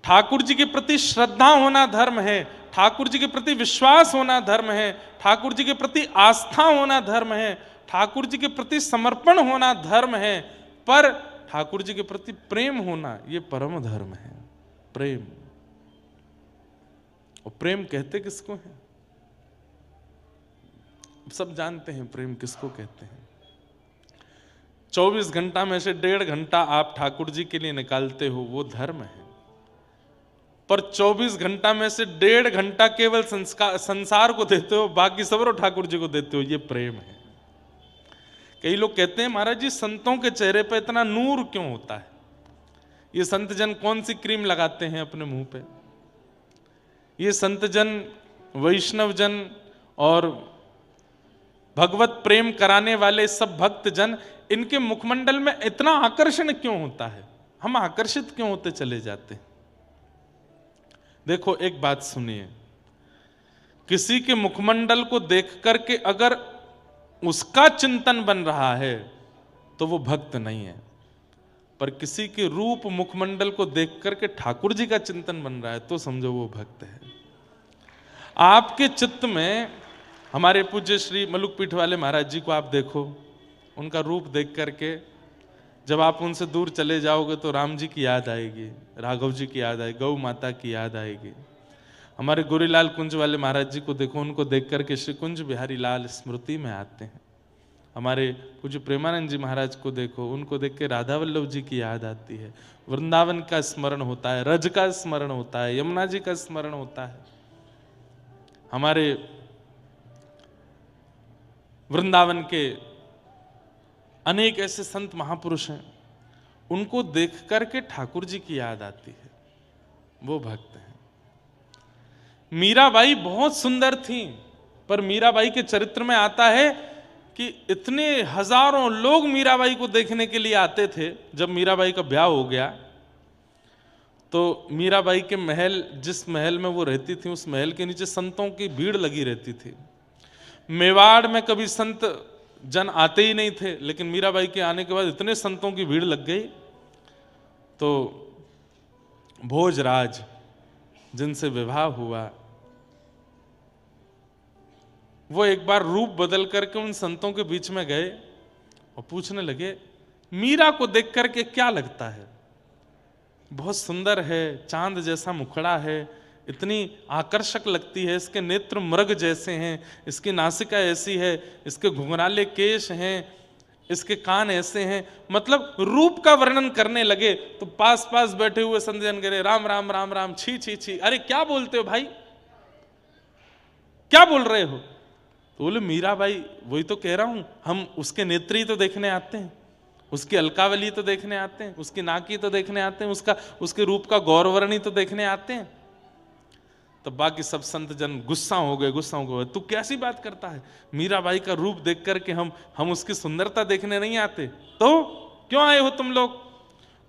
ठाकुर जी के प्रति श्रद्धा होना धर्म है, ठाकुर जी के प्रति विश्वास होना धर्म है, ठाकुर जी के प्रति आस्था होना धर्म है, ठाकुर जी के प्रति समर्पण होना धर्म है, पर ठाकुर जी के प्रति प्रेम होना ये परम धर्म है। प्रेम, और प्रेम कहते किसको है? सब जानते हैं प्रेम किसको कहते हैं। 24 घंटा में से 1.5 घंटा आप ठाकुर जी के लिए निकालते हो, वो धर्म है। पर 24 घंटा में से 1.5 घंटा केवल संसार को देते हो, बाकी सब ठाकुर जी को देते हो, ये प्रेम है। कई लोग कहते हैं महाराज जी संतों के चेहरे पे इतना नूर क्यों होता है? ये संत जन कौन सी क्रीम लगाते हैं अपने मुंह पे? ये संत जन, वैष्णव जन और भगवत प्रेम कराने वाले सब भक्त जन, इनके मुखमंडल में इतना आकर्षण क्यों होता है? हम आकर्षित क्यों होते चले जाते हैं? देखो एक बात सुनिए, किसी के मुखमंडल को देख करके अगर उसका चिंतन बन रहा है तो वो भक्त नहीं है, पर किसी के रूप मुखमंडल को देख करके ठाकुर जी का चिंतन बन रहा है तो समझो वो भक्त है। आपके चित्त में हमारे पूज्य श्री मलुक पीठ वाले महाराज जी को आप देखो, उनका रूप देख करके जब आप उनसे दूर चले जाओगे तो राम जी की याद आएगी, राघव जी की याद आएगी, गौ माता की याद आएगी। हमारे गोरीलाल कुंज वाले महाराज जी को देखो, उनको देख करके श्री कुंज बिहारी लाल स्मृति में आते हैं। हमारे पूज्य प्रेमानंद जी महाराज को देखो, उनको देख के राधा वल्लभ जी की याद आती है, वृंदावन का स्मरण होता है, रज का स्मरण होता है, यमुना जी का स्मरण होता है। हमारे वृंदावन के अनेक ऐसे संत महापुरुष हैं, उनको देख करके ठाकुर जी की याद आती है, वो भक्त हैं। मीराबाई बहुत सुंदर थी, पर मीराबाई के चरित्र में आता है कि इतने हजारों लोग मीराबाई को देखने के लिए आते थे। जब मीराबाई का ब्याह हो गया तो मीराबाई के महल, जिस महल में वो रहती थी, उस महल के नीचे संतों की भीड़ लगी रहती थी। मेवाड़ में कभी संत जन आते ही नहीं थे, लेकिन मीराबाई के आने के बाद इतने संतों की भीड़ लग गई। तो भोजराज जिनसे विवाह हुआ, वो एक बार रूप बदल करके उन संतों के बीच में गए और पूछने लगे, मीरा को देख करके क्या लगता है? बहुत सुंदर है, चांद जैसा मुखड़ा है, इतनी आकर्षक लगती है, इसके नेत्र मृग जैसे हैं, इसकी नासिका ऐसी है, इसके घुंघराले केश हैं, इसके कान ऐसे हैं। मतलब रूप का वर्णन करने लगे तो पास पास बैठे हुए संत जन कह रहे, राम राम राम राम, छी छी छी, अरे क्या बोलते हो भाई, क्या बोल रहे हो? तो बोले मीराबाई, वही तो कह रहा हूं, हम उसके नेत्र ही तो देखने आते हैं, उसकी अलकावली तो देखने आते हैं, उसकी नाकी तो देखने आते हैं, उसके रूप का गौरवर्ण ही तो देखने आते हैं। तब बाकी सब संत जन गुस्सा हो गए, तू कैसी बात करता है, मीराबाई का रूप देख करके हम उसकी सुंदरता देखने नहीं आते, तो क्यों आए हो तुम लोग?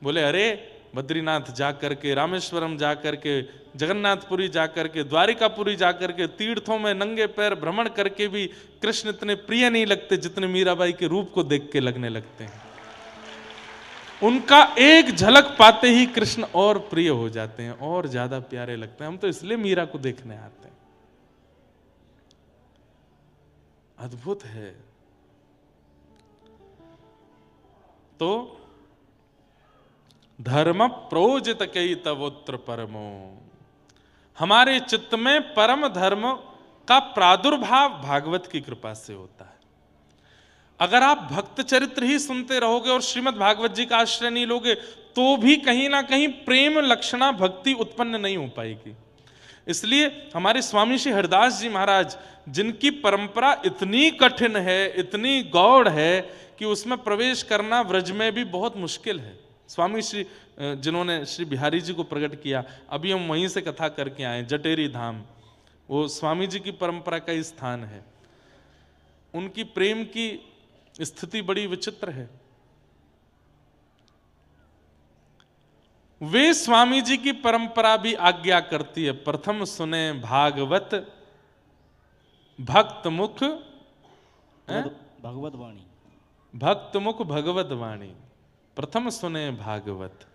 बोले अरे बद्रीनाथ जा करके, रामेश्वरम जा करके, जगन्नाथपुरी जा करके, द्वारिकापुरी जा करके, तीर्थों में नंगे पैर भ्रमण करके भी कृष्ण इतने प्रिय नहीं लगते जितने मीराबाई के रूप को देख के लगने लगते हैं। उनका एक झलक पाते ही कृष्ण और प्रिय हो जाते हैं, और ज्यादा प्यारे लगते हैं। हम तो इसलिए मीरा को देखने आते हैं। अद्भुत है। तो धर्म प्रोजित कई तवोत्र परमो, हमारे चित्त में परम धर्म का प्रादुर्भाव भागवत की कृपा से होता है। अगर आप भक्त चरित्र ही सुनते रहोगे और श्रीमद् भागवत जी का आश्रय नहीं लोगे तो भी कहीं ना कहीं प्रेम लक्षणा भक्ति उत्पन्न नहीं हो पाएगी। इसलिए हमारे स्वामी श्री हरिदास जी महाराज, जिनकी परंपरा इतनी कठिन है, इतनी गौड़ है कि उसमें प्रवेश करना व्रज में भी बहुत मुश्किल है। स्वामी श्री जिन्होंने श्री बिहारी जी को प्रकट किया, अभी हम वहीं से कथा करके आए, जटेरी धाम, वो स्वामी जी की परंपरा का ही स्थान है। उनकी प्रेम की स्थिति बड़ी विचित्र है। वे स्वामी जी की परंपरा भी आज्ञा करती है, प्रथम सुने भागवत भक्त मुख भगवत वाणी, भक्त मुख भगवत वाणी, प्रथम सुने भागवत।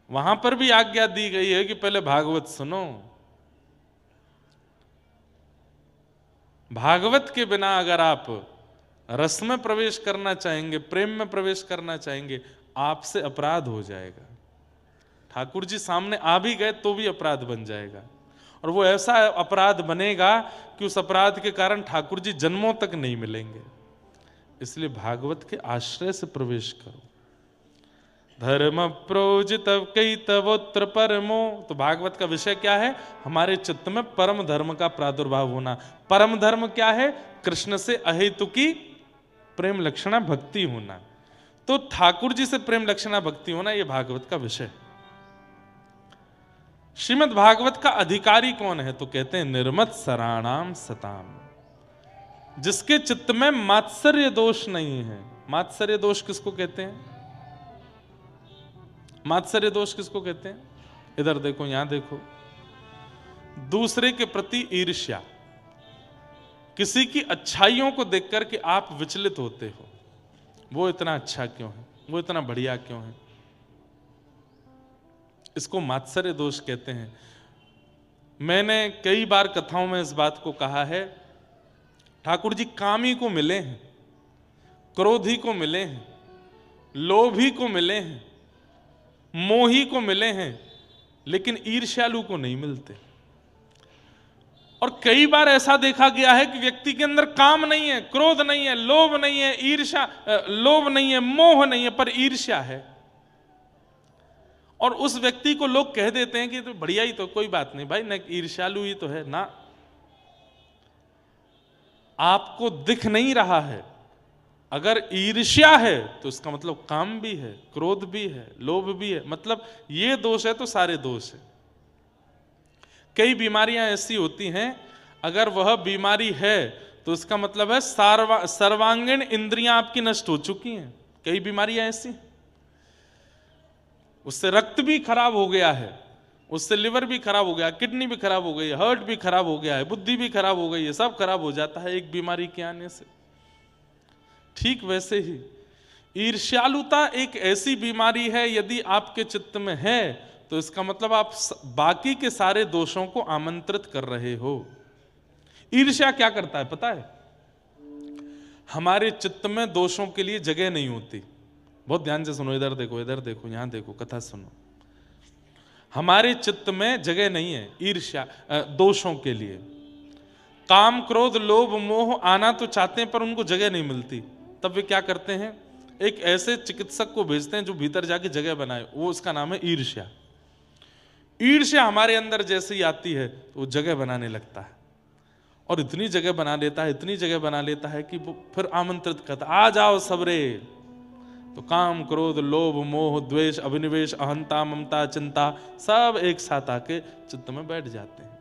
वहां पर भी आज्ञा दी गई है कि पहले भागवत सुनो। भागवत के बिना अगर आप रस में प्रवेश करना चाहेंगे, प्रेम में प्रवेश करना चाहेंगे, आपसे अपराध हो जाएगा। ठाकुर जी सामने आ भी गए तो भी अपराध बन जाएगा, और वो ऐसा अपराध बनेगा कि उस अपराध के कारण ठाकुर जी जन्मों तक नहीं मिलेंगे। इसलिए भागवत के आश्रय से प्रवेश करो। धर्म प्रोजित कई तवोत्र परमो, तो भागवत का विषय क्या है? हमारे चित्त में परम धर्म का प्रादुर्भाव होना। परम धर्म क्या है? कृष्ण से अहेतु की प्रेम लक्षणा भक्ति होना। तो ठाकुर जी से प्रेम लक्षणा भक्ति होना, यह भागवत का विषय। श्रीमद् भागवत का अधिकारी कौन है? तो कहते हैं निर्मत सराणाम सताम, जिसके चित्त में मात्सर्य दोष नहीं है। मात्सर्य दोष किसको कहते हैं? मात्सर्य दोष किसको कहते हैं? इधर देखो, यहां देखो। दूसरे के प्रति ईर्ष्या, किसी की अच्छाइयों को देख करके आप विचलित होते हो, वो इतना अच्छा क्यों है, वो इतना बढ़िया क्यों है, इसको मात्सर्य दोष कहते हैं। मैंने कई बार कथाओं में इस बात को कहा है, ठाकुर जी कामी को मिले हैं, क्रोधी को मिले हैं, लोभी को मिले हैं, मोही को मिले हैं, लेकिन ईर्ष्यालु को नहीं मिलते। और कई बार ऐसा देखा गया है कि व्यक्ति के अंदर काम नहीं है, क्रोध नहीं है, लोभ नहीं है, ईर्ष्या लोभ नहीं है, मोह नहीं है, पर ईर्ष्या है। और उस व्यक्ति को लोग कह देते हैं कि तो बढ़िया ही, तो कोई बात नहीं भाई, न ईर्ष्यालु ही तो है ना। आपको दिख नहीं रहा है। अगर ईर्ष्या है तो इसका मतलब काम भी है, क्रोध भी है, लोभ भी है, मतलब ये दोष है तो सारे दोष है। कई बीमारियां ऐसी होती हैं, अगर वह बीमारी है तो इसका मतलब है सर्वांगीण इंद्रियां आपकी नष्ट हो चुकी हैं। कई बीमारियां ऐसी, उससे रक्त भी खराब हो गया है, उससे लिवर भी खराब हो गया, किडनी भी खराब हो गई है, हार्ट भी खराब हो गया है, बुद्धि भी खराब हो गई है, सब खराब हो जाता है एक बीमारी के आने से। ठीक वैसे ही ईर्ष्यालुता एक ऐसी बीमारी है, यदि आपके चित्त में है तो इसका मतलब आप बाकी के सारे दोषों को आमंत्रित कर रहे हो। ईर्ष्या क्या करता है पता है? हमारे चित्त में दोषों के लिए जगह नहीं होती। बहुत ध्यान से सुनो, इधर देखो, इधर देखो, यहां देखो, कथा सुनो। हमारे चित्त में जगह नहीं है ईर्ष्या दोषों के लिए। काम क्रोध लोभ मोह आना तो चाहते हैं पर उनको जगह नहीं मिलती। तब वे क्या करते हैं? एक ऐसे चिकित्सक को भेजते हैं जो भीतर जाके जगह बनाए, वो उसका नाम है ईर्ष्या। ईर्ष्या हमारे अंदर जैसे ही आती है तो वो जगह बनाने लगता है, और इतनी जगह बना लेता है, इतनी जगह बना लेता है कि वो फिर आमंत्रित करता, आ जाओ सबरे, तो काम, क्रोध, लोभ, मोह, द्वेष, अभिनिवेश, अहंता, ममता, चिंता सब एक साथ आके चित्त में बैठ जाते हैं।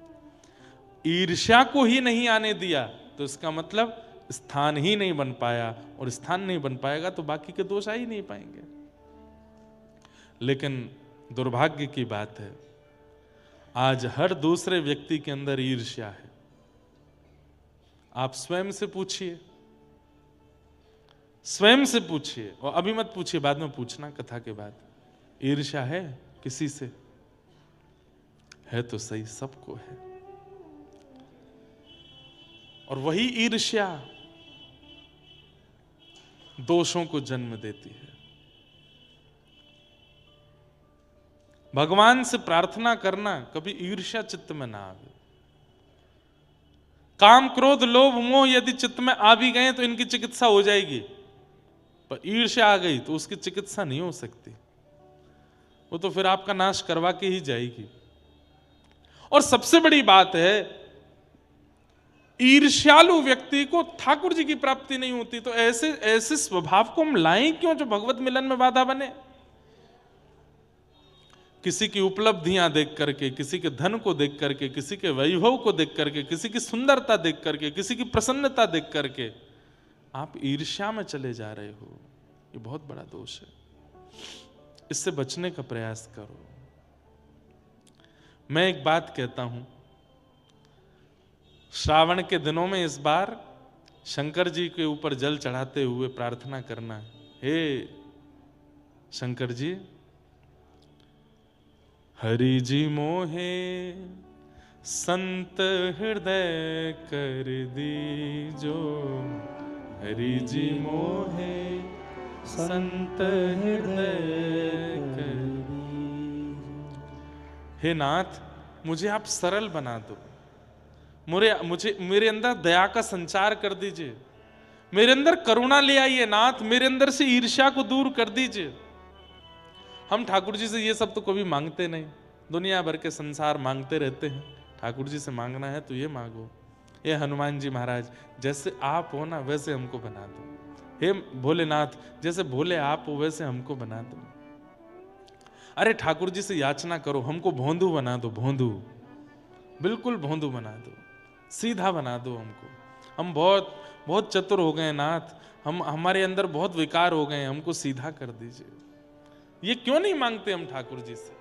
ईर्ष्या को ही नहीं आने दिया तो इसका मतलब स्थान ही नहीं बन पाया, और स्थान नहीं बन पाएगा तो बाकी के दोष आ ही नहीं पाएंगे। लेकिन दुर्भाग्य की बात है, आज हर दूसरे व्यक्ति के अंदर ईर्ष्या है। आप स्वयं से पूछिए, स्वयं से पूछिए, और अभी मत पूछिए, बाद में पूछना कथा के बाद। ईर्ष्या है किसी से? है तो सही, सबको है। और वही ईर्ष्या दोषों को जन्म देती है। भगवान से प्रार्थना करना, कभी ईर्ष्या चित्त में ना आवे। काम, क्रोध, लोभ, मोह यदि चित्त में आ भी गए तो इनकी चिकित्सा हो जाएगी, पर ईर्ष्या आ गई तो उसकी चिकित्सा नहीं हो सकती। वो तो फिर आपका नाश करवा के ही जाएगी। और सबसे बड़ी बात है, ईर्ष्यालु व्यक्ति को ठाकुर जी की प्राप्ति नहीं होती। तो ऐसे ऐसे स्वभाव को हम लाएं क्यों जो भगवत मिलन में बाधा बने? किसी की उपलब्धियां देख करके, किसी के धन को देख करके, किसी के वैभव को देख करके, किसी की सुंदरता देख करके, किसी की प्रसन्नता देख करके आप ईर्ष्या में चले जा रहे हो, ये बहुत बड़ा दोष है। इससे बचने का प्रयास करो। मैं एक बात कहता हूं, श्रावण के दिनों में इस बार शंकर जी के ऊपर जल चढ़ाते हुए प्रार्थना करना, हे शंकर जी, हरि जी मोहे संत हृदय कर दीजो, हरि जी मोहे संत हृदय कर दीजो। हे नाथ, मुझे आप सरल बना दो, मेरे अंदर दया का संचार कर दीजिए, मेरे अंदर करुणा ले आइए नाथ, मेरे अंदर से ईर्ष्या को दूर कर दीजिए। हम ठाकुर जी से ये सब तो कभी मांगते नहीं, दुनिया भर के संसार मांगते रहते हैं। ठाकुर जी से मांगना है तो ये मांगो, ये हनुमान जी महाराज जैसे आप हो ना वैसे हमको बना दो, हे भोलेनाथ जैसे भोले आप हो वैसे हमको बना दो। अरे ठाकुर जी से याचना करो, हमको भोंदू बना दो, भोंदू, बिल्कुल भोंदू बना दो, सीधा बना दो हमको। हम बहुत बहुत चतुर हो गए नाथ, हमारे अंदर बहुत विकार हो गए, हमको सीधा कर दीजिए। ये क्यों नहीं मांगते हम ठाकुर जी से?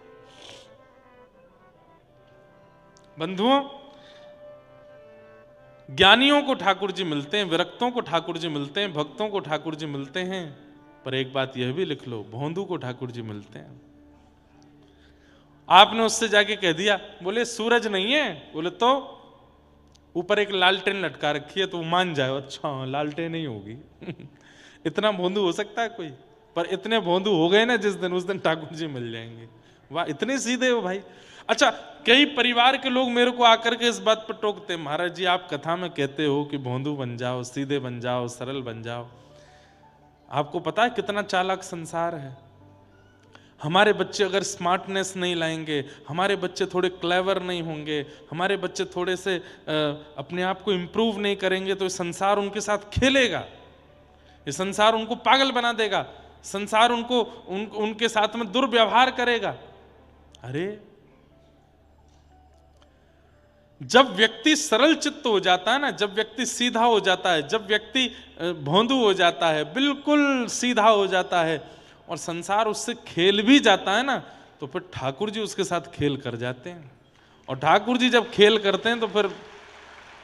बंधुओं, ज्ञानियों को ठाकुर जी मिलते हैं, विरक्तों को ठाकुर जी मिलते हैं, भक्तों को ठाकुर जी मिलते हैं, पर एक बात यह भी लिख लो, भोंदू को ठाकुर जी मिलते हैं। आपने उससे जाके कह दिया, बोले सूरज नहीं है, बोले तो ऊपर एक लालटेन लटका रखी है, तो मान जाए अच्छा लालटेन नहीं होगी। इतना भोंदू हो सकता है कोई? पर इतने भोंदू हो गए ना जिस दिन, उस दिन ठाकुर जी मिल जाएंगे। वाह, इतने सीधे हो भाई। अच्छा, कई परिवार के लोग मेरे को आकर के इस बात पर टोकते, महाराज जी आप कथा में कहते हो कि भोंदू बन जाओ, सीधे बन जाओ, सरल बन जाओ। आपको पता है कितना चालाक संसार है? हमारे बच्चे अगर स्मार्टनेस नहीं लाएंगे, हमारे बच्चे थोड़े क्लेवर नहीं होंगे, हमारे बच्चे थोड़े से अपने आप को इंप्रूव नहीं करेंगे, तो ये संसार उनके साथ खेलेगा, ये संसार उनको पागल बना देगा, संसार उनके साथ में दुर्व्यवहार करेगा। अरे जब व्यक्ति सरल चित्त हो जाता है ना, जब व्यक्ति सीधा हो जाता है, जब व्यक्ति भोंदू हो जाता है, बिल्कुल सीधा हो जाता है और संसार उससे खेल भी जाता है ना, तो फिर ठाकुर जी उसके साथ खेल कर जाते हैं। और ठाकुर जी जब खेल करते हैं तो फिर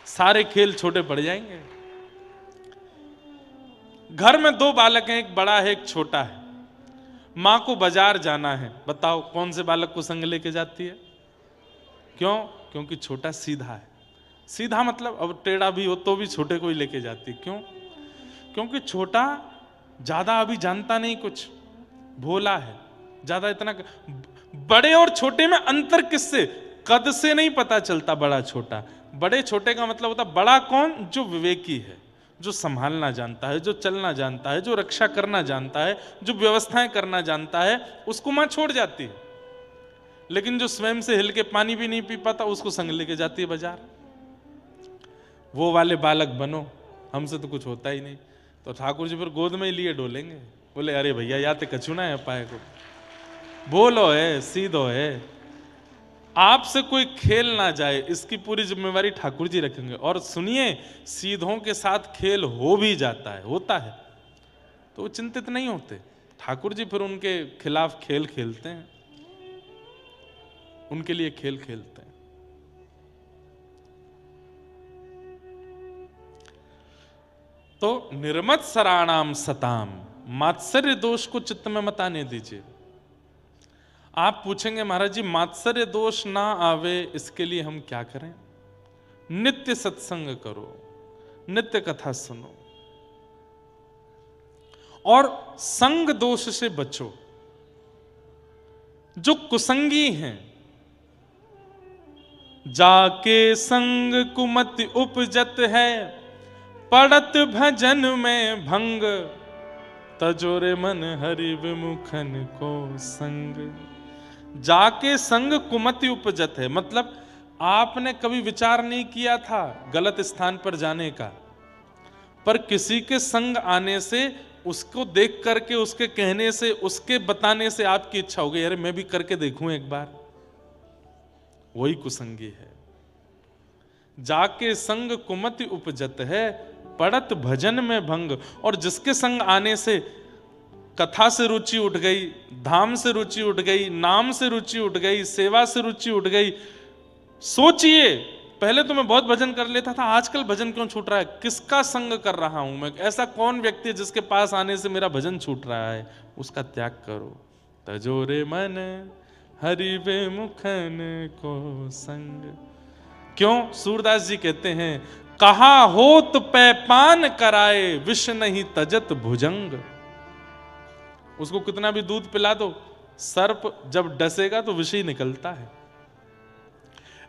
सारे खेल छोटे पड़ जाएंगे। घर में दो बालक हैं, एक बड़ा है एक छोटा है। मां को बाजार जाना है, बताओ कौन से बालक को संग लेके जाती है? क्यों? क्योंकि छोटा सीधा है। सीधा मतलब अब टेढ़ा भी हो तो भी छोटे को ही लेके जाती है। क्यों? क्योंकि छोटा ज्यादा अभी जानता नहीं कुछ, भोला है, ज्यादा इतना। बड़े और छोटे में अंतर किससे? कद से नहीं पता चलता बड़ा छोटा। बड़े छोटे का मतलब होता बड़ा कौन? जो विवेकी है, जो संभालना जानता है, जो चलना जानता है, जो रक्षा करना जानता है, जो व्यवस्थाएं करना जानता है, उसको मां छोड़ जाती है। लेकिन जो स्वयं से हिल के पानी भी नहीं पी पाता, उसको संग लेके जाती है बाजार। वो वाले बालक बनो, हमसे तो कुछ होता ही नहीं। तो ठाकुर जी फिर गोद में ही लिए डोलेंगे, बोले अरे भैया या तो कछु ना है पाए को, बोलो है सीधो है, आपसे कोई खेल ना जाए इसकी पूरी जिम्मेवारी ठाकुर जी रखेंगे। और सुनिए, सीधों के साथ खेल हो भी जाता है, होता है, तो वो चिंतित नहीं होते। ठाकुर जी फिर उनके खिलाफ खेल खेलते हैं, उनके लिए खेल खेलते हैं। तो निर्मत्सराणाम सताम, मात्सर्य दोष को चित्त में मत आने दीजिए। आप पूछेंगे महाराज जी मात्सर्य दोष ना आवे इसके लिए हम क्या करें? नित्य सत्संग करो, नित्य कथा सुनो और संग दोष से बचो। जो कुसंगी हैं, जाके संग कुमति उपजत है, पड़त भजन में भंग, तजोरे मन हरि विमुखन को संग। जाके संग कुमति उपजत है, मतलब आपने कभी विचार नहीं किया था गलत स्थान पर जाने का, पर किसी के संग आने से, उसको देख करके, उसके कहने से, उसके बताने से आपकी इच्छा हो गई अरे मैं भी करके देखूं एक बार, वही कुसंगी है। जाके संग कुमति उपजत है, पड़त भजन में भंग। और जिसके संग आने से कथा से रुचि उठ गई, धाम से रुचि उठ गई, नाम से रुचि उठ गई, सेवा से रुचि उठ गई। सोचिए, पहले तो मैं बहुत भजन कर लेता था, आजकल भजन क्यों छूट रहा है? किसका संग कर रहा हूं मैं? ऐसा कौन व्यक्ति है जिसके पास आने से मेरा भजन छूट रहा है? उसका त्याग करो। तजोरे मन हरि विमुखन को संग। क्यों? सूरदास जी कहते हैं, कहा होत पैपान कराए, विष नहीं तजत भुजंग। उसको कितना भी दूध पिला दो, सर्प जब डसेगा तो विष ही निकलता है।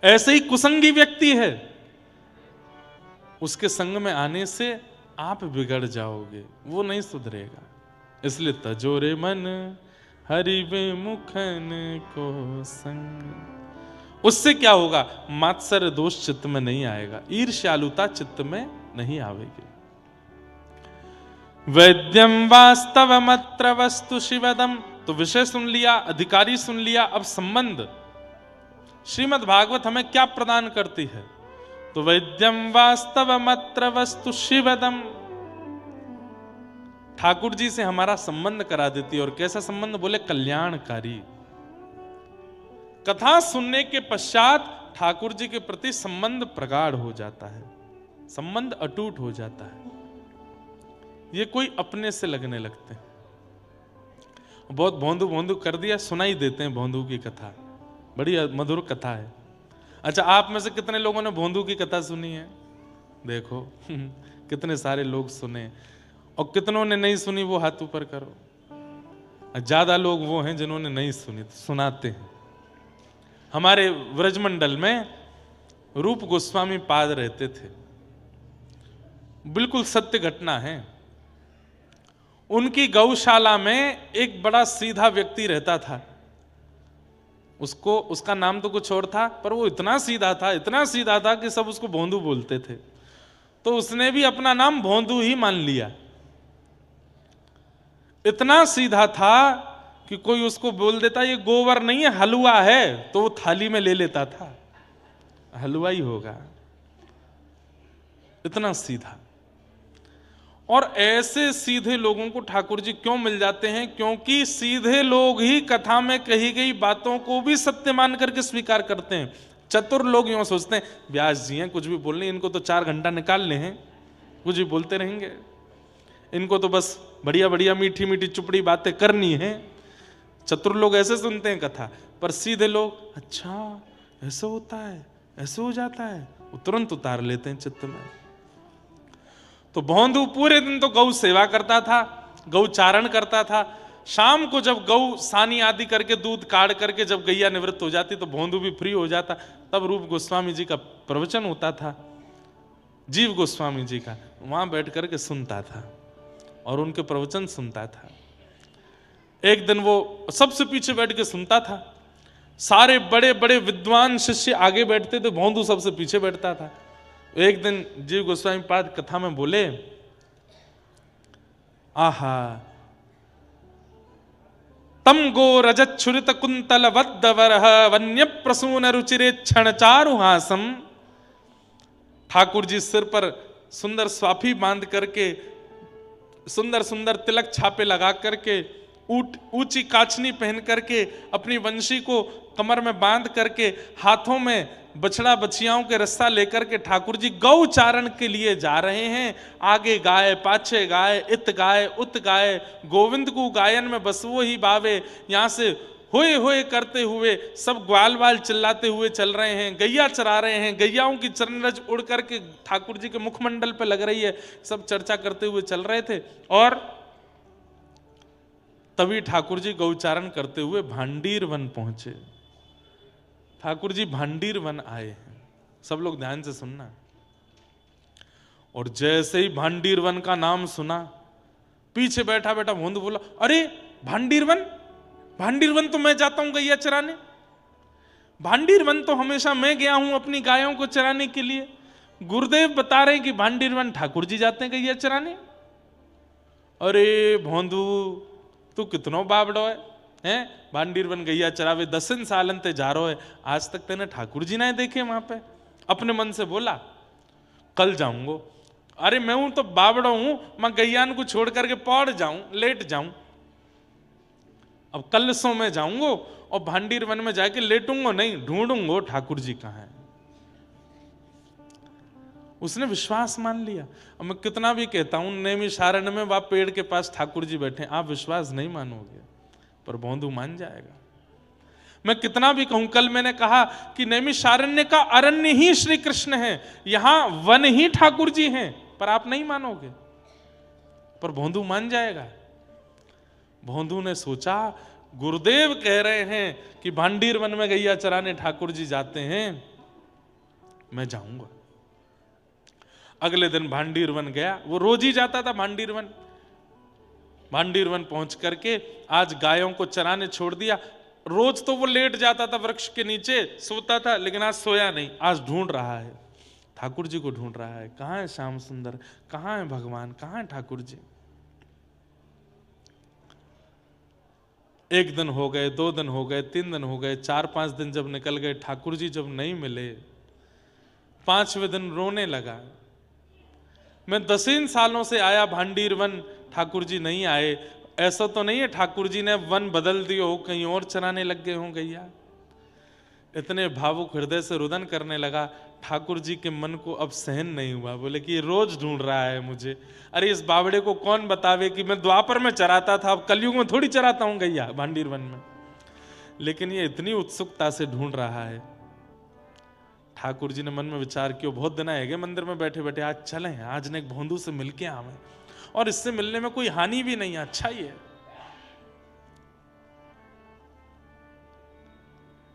ऐसे ही कुसंगी व्यक्ति है, उसके संग में आने से आप बिगड़ जाओगे, वो नहीं सुधरेगा। इसलिए तजोरे मन हरि विमुखन को संग। उससे क्या होगा? मात्सर्य दोष चित्त में नहीं आएगा, ईर्ष्यालुता चित्त में नहीं आवेगी। वैद्यम वास्तवमत्र वस्तु शिवदम। तो विषय सुन लिया, अधिकारी सुन लिया, अब संबंध। श्रीमद् भागवत हमें क्या प्रदान करती है? तो वैद्यम वास्तवमत्र वस्तु शिवदम, ठाकुर जी से हमारा संबंध करा देती है। और कैसा संबंध? बोले कल्याणकारी। कथा सुनने के पश्चात ठाकुर जी के प्रति संबंध प्रगाढ़ हो जाता है, संबंध अटूट हो जाता है। ये कोई अपने से लगने लगते हैं। बहुत भोंदू भोंदू कर दिया, सुनाई देते हैं भोंदू की कथा, बड़ी मधुर कथा है। अच्छा, आप में से कितने लोगों ने भोंदू की कथा सुनी है? देखो कितने सारे लोग सुने, और कितनों ने नहीं सुनी वो हाथ ऊपर करो। ज्यादा लोग वो हैं जिन्होंने नहीं सुनी, तो सुनाते हैं। हमारे व्रजमंडल में रूप गोस्वामी पाद रहते थे, बिल्कुल सत्य घटना है। उनकी गौशाला में एक बड़ा सीधा व्यक्ति रहता था। उसका नाम तो कुछ और था, पर वो इतना सीधा था, इतना सीधा था कि सब उसको भोंदू बोलते थे। तो उसने भी अपना नाम भोंदू ही मान लिया। इतना सीधा था कि कोई उसको बोल देता ये गोबर नहीं है हलवा है, तो वो थाली में ले लेता था, हलवा ही होगा, इतना सीधा। और ऐसे सीधे लोगों को ठाकुर जी क्यों मिल जाते हैं? क्योंकि सीधे लोग ही कथा में कही गई बातों को भी सत्य मान करके स्वीकार करते हैं। चतुर लोग यूं सोचते हैं, व्यास जी हैं, कुछ भी बोलने, इनको तो 4 घंटा निकालने हैं, कुछ भी बोलते रहेंगे, इनको तो बस बढ़िया बढ़िया मीठी मीठी चुपड़ी बातें करनी है। चतुर लोग ऐसे सुनते हैं कथा, पर सीधे लोग अच्छा ऐसे होता है, ऐसे हो जाता है, वो तुरंत उतार लेते हैं चित्त में। तो भोंदू पूरे दिन तो गौ सेवा करता था, गौ चारण करता था। शाम को जब गौ सानी आदि करके दूध काढ़ करके जब गैया निवृत्त हो जाती तो भोंदू भी फ्री हो जाता। तब रूप गोस्वामी जी का प्रवचन होता था, जीव गोस्वामी जी का, वहां बैठ करके सुनता था और उनके प्रवचन सुनता था। एक दिन वो सबसे पीछे बैठ के सुनता था, सारे बड़े बड़े विद्वान शिष्य आगे बैठते थे, भोंदू सबसे पीछे बैठता था। एक दिन जीव गोस्वामी पाद कथा में बोले, आहा तम गो रजच्छुरित कुंतल वद्दवरह वन्य प्रसून रुचिरे क्षण चारुहासम। ठाकुर जी सिर पर सुंदर स्वाफी बांध करके, सुंदर सुंदर तिलक छापे लगा करके, ऊंची काचनी पहन करके, अपनी वंशी को कमर में बांध करके, हाथों में बछड़ा बछियाओं के रस्सा लेकर के ठाकुर जी गौचारण के लिए जा रहे हैं। आगे गाय पाछे गाय, इत गाय उत गाय, गोविंद को गायन में बसवो ही बावे। यहां से होए होए करते हुए सब ग्वाल वाल चिल्लाते हुए चल रहे हैं, गैया चरा रहे हैं, गैयाओं की चरणरज उड़ करके ठाकुर जी के मुखमंडल पे लग रही है, सब चर्चा करते हुए चल रहे थे। और तभी ठाकुर जी गौचारण करते हुए भांडीर वन पहुंचे। ठाकुर जी भांडीर वन आए हैं, सब लोग ध्यान से सुनना। और जैसे ही भांडीर वन का नाम सुना, पीछे बैठा बैठा भोंदू बोला, अरे भांडीर वन, भांडीर वन तो मैं जाता हूं गैया चराने, भांडीर वन तो हमेशा मैं गया हूं अपनी गायों को चराने के लिए। गुरुदेव बता रहे हैं कि भांडीर वन ठाकुर जी जाते हैं गैया चराने। अरे भोंदू तू कितनो बाबड़ो है, भांडीर वन गैया चरावे 10 सालन ते जा रहो है, आज तक तेने ठाकुर जी ना देखे वहां पे। अपने मन से बोला कल जाऊंगा। अरे मैं हूं तो बाबड़ो हूं, मैं गैयान को छोड़ करके पौड़ जाऊं, लेट जाऊं। अब कल सो मैं जाऊंगा और भांडीर वन में जाके लेटूंगा नहीं, ढूंढूंगा ठाकुर जी कहां है। उसने विश्वास मान लिया। अब मैं कितना भी कहता हूं नैमिषारण्य में वह पेड़ के पास ठाकुर जी बैठे, आप विश्वास नहीं मानोगे, पर भोंदू मान जाएगा। मैं कितना भी कहूं, कल मैंने कहा कि नैमिषारण्य का अरण्य ही श्री कृष्ण है, यहां वन ही ठाकुर जी हैं, पर आप नहीं मानोगे, पर भोंदू मान जाएगा। भोंदू ने सोचा गुरुदेव कह रहे हैं कि भांडीर वन में गैया चराने ठाकुर जी जाते हैं, मैं जाऊंगा। अगले दिन भांडीर वन गया, वो रोज ही जाता था भांडीर वन। भांडीर वन पहुंच करके आज गायों को चराने छोड़ दिया। रोज तो वो लेट जाता था वृक्ष के नीचे, सोता था, लेकिन आज सोया नहीं, आज ढूंढ रहा है, ठाकुर जी को ढूंढ रहा है। कहां है श्याम सुंदर, कहां है भगवान, कहां है ठाकुर जी। 1 दिन हो गए, 2 दिन हो गए, 3 दिन हो गए, 4-5 दिन जब निकल गए, ठाकुर जी जब नहीं मिले, 5वें दिन रोने लगा। मैं 10 सालों से आया भांडीर वन, ठाकुर जी नहीं आए। ऐसा तो नहीं है ठाकुर जी ने वन बदल दिए हो, कहीं और चराने लग गए हों गैया। इतने भावुक हृदय से रुदन करने लगा। ठाकुर जी के मन को अब सहन नहीं हुआ, बोले कि ये रोज ढूंढ रहा है मुझे। अरे इस बावड़े को कौन बतावे कि मैं द्वापर में चराता था, अब कलयुग में थोड़ी चराता हूं गैया भांडीर वन में। लेकिन ये इतनी उत्सुकता से ढूंढ रहा है। ठाकुर जी ने मन में विचार किया, बहुत दिन आएंगे मंदिर में बैठे बैठे, आज चलें, आज ने एक भोंदू से मिलके आवे, और इससे मिलने में कोई हानि भी नहीं है, अच्छा ही है।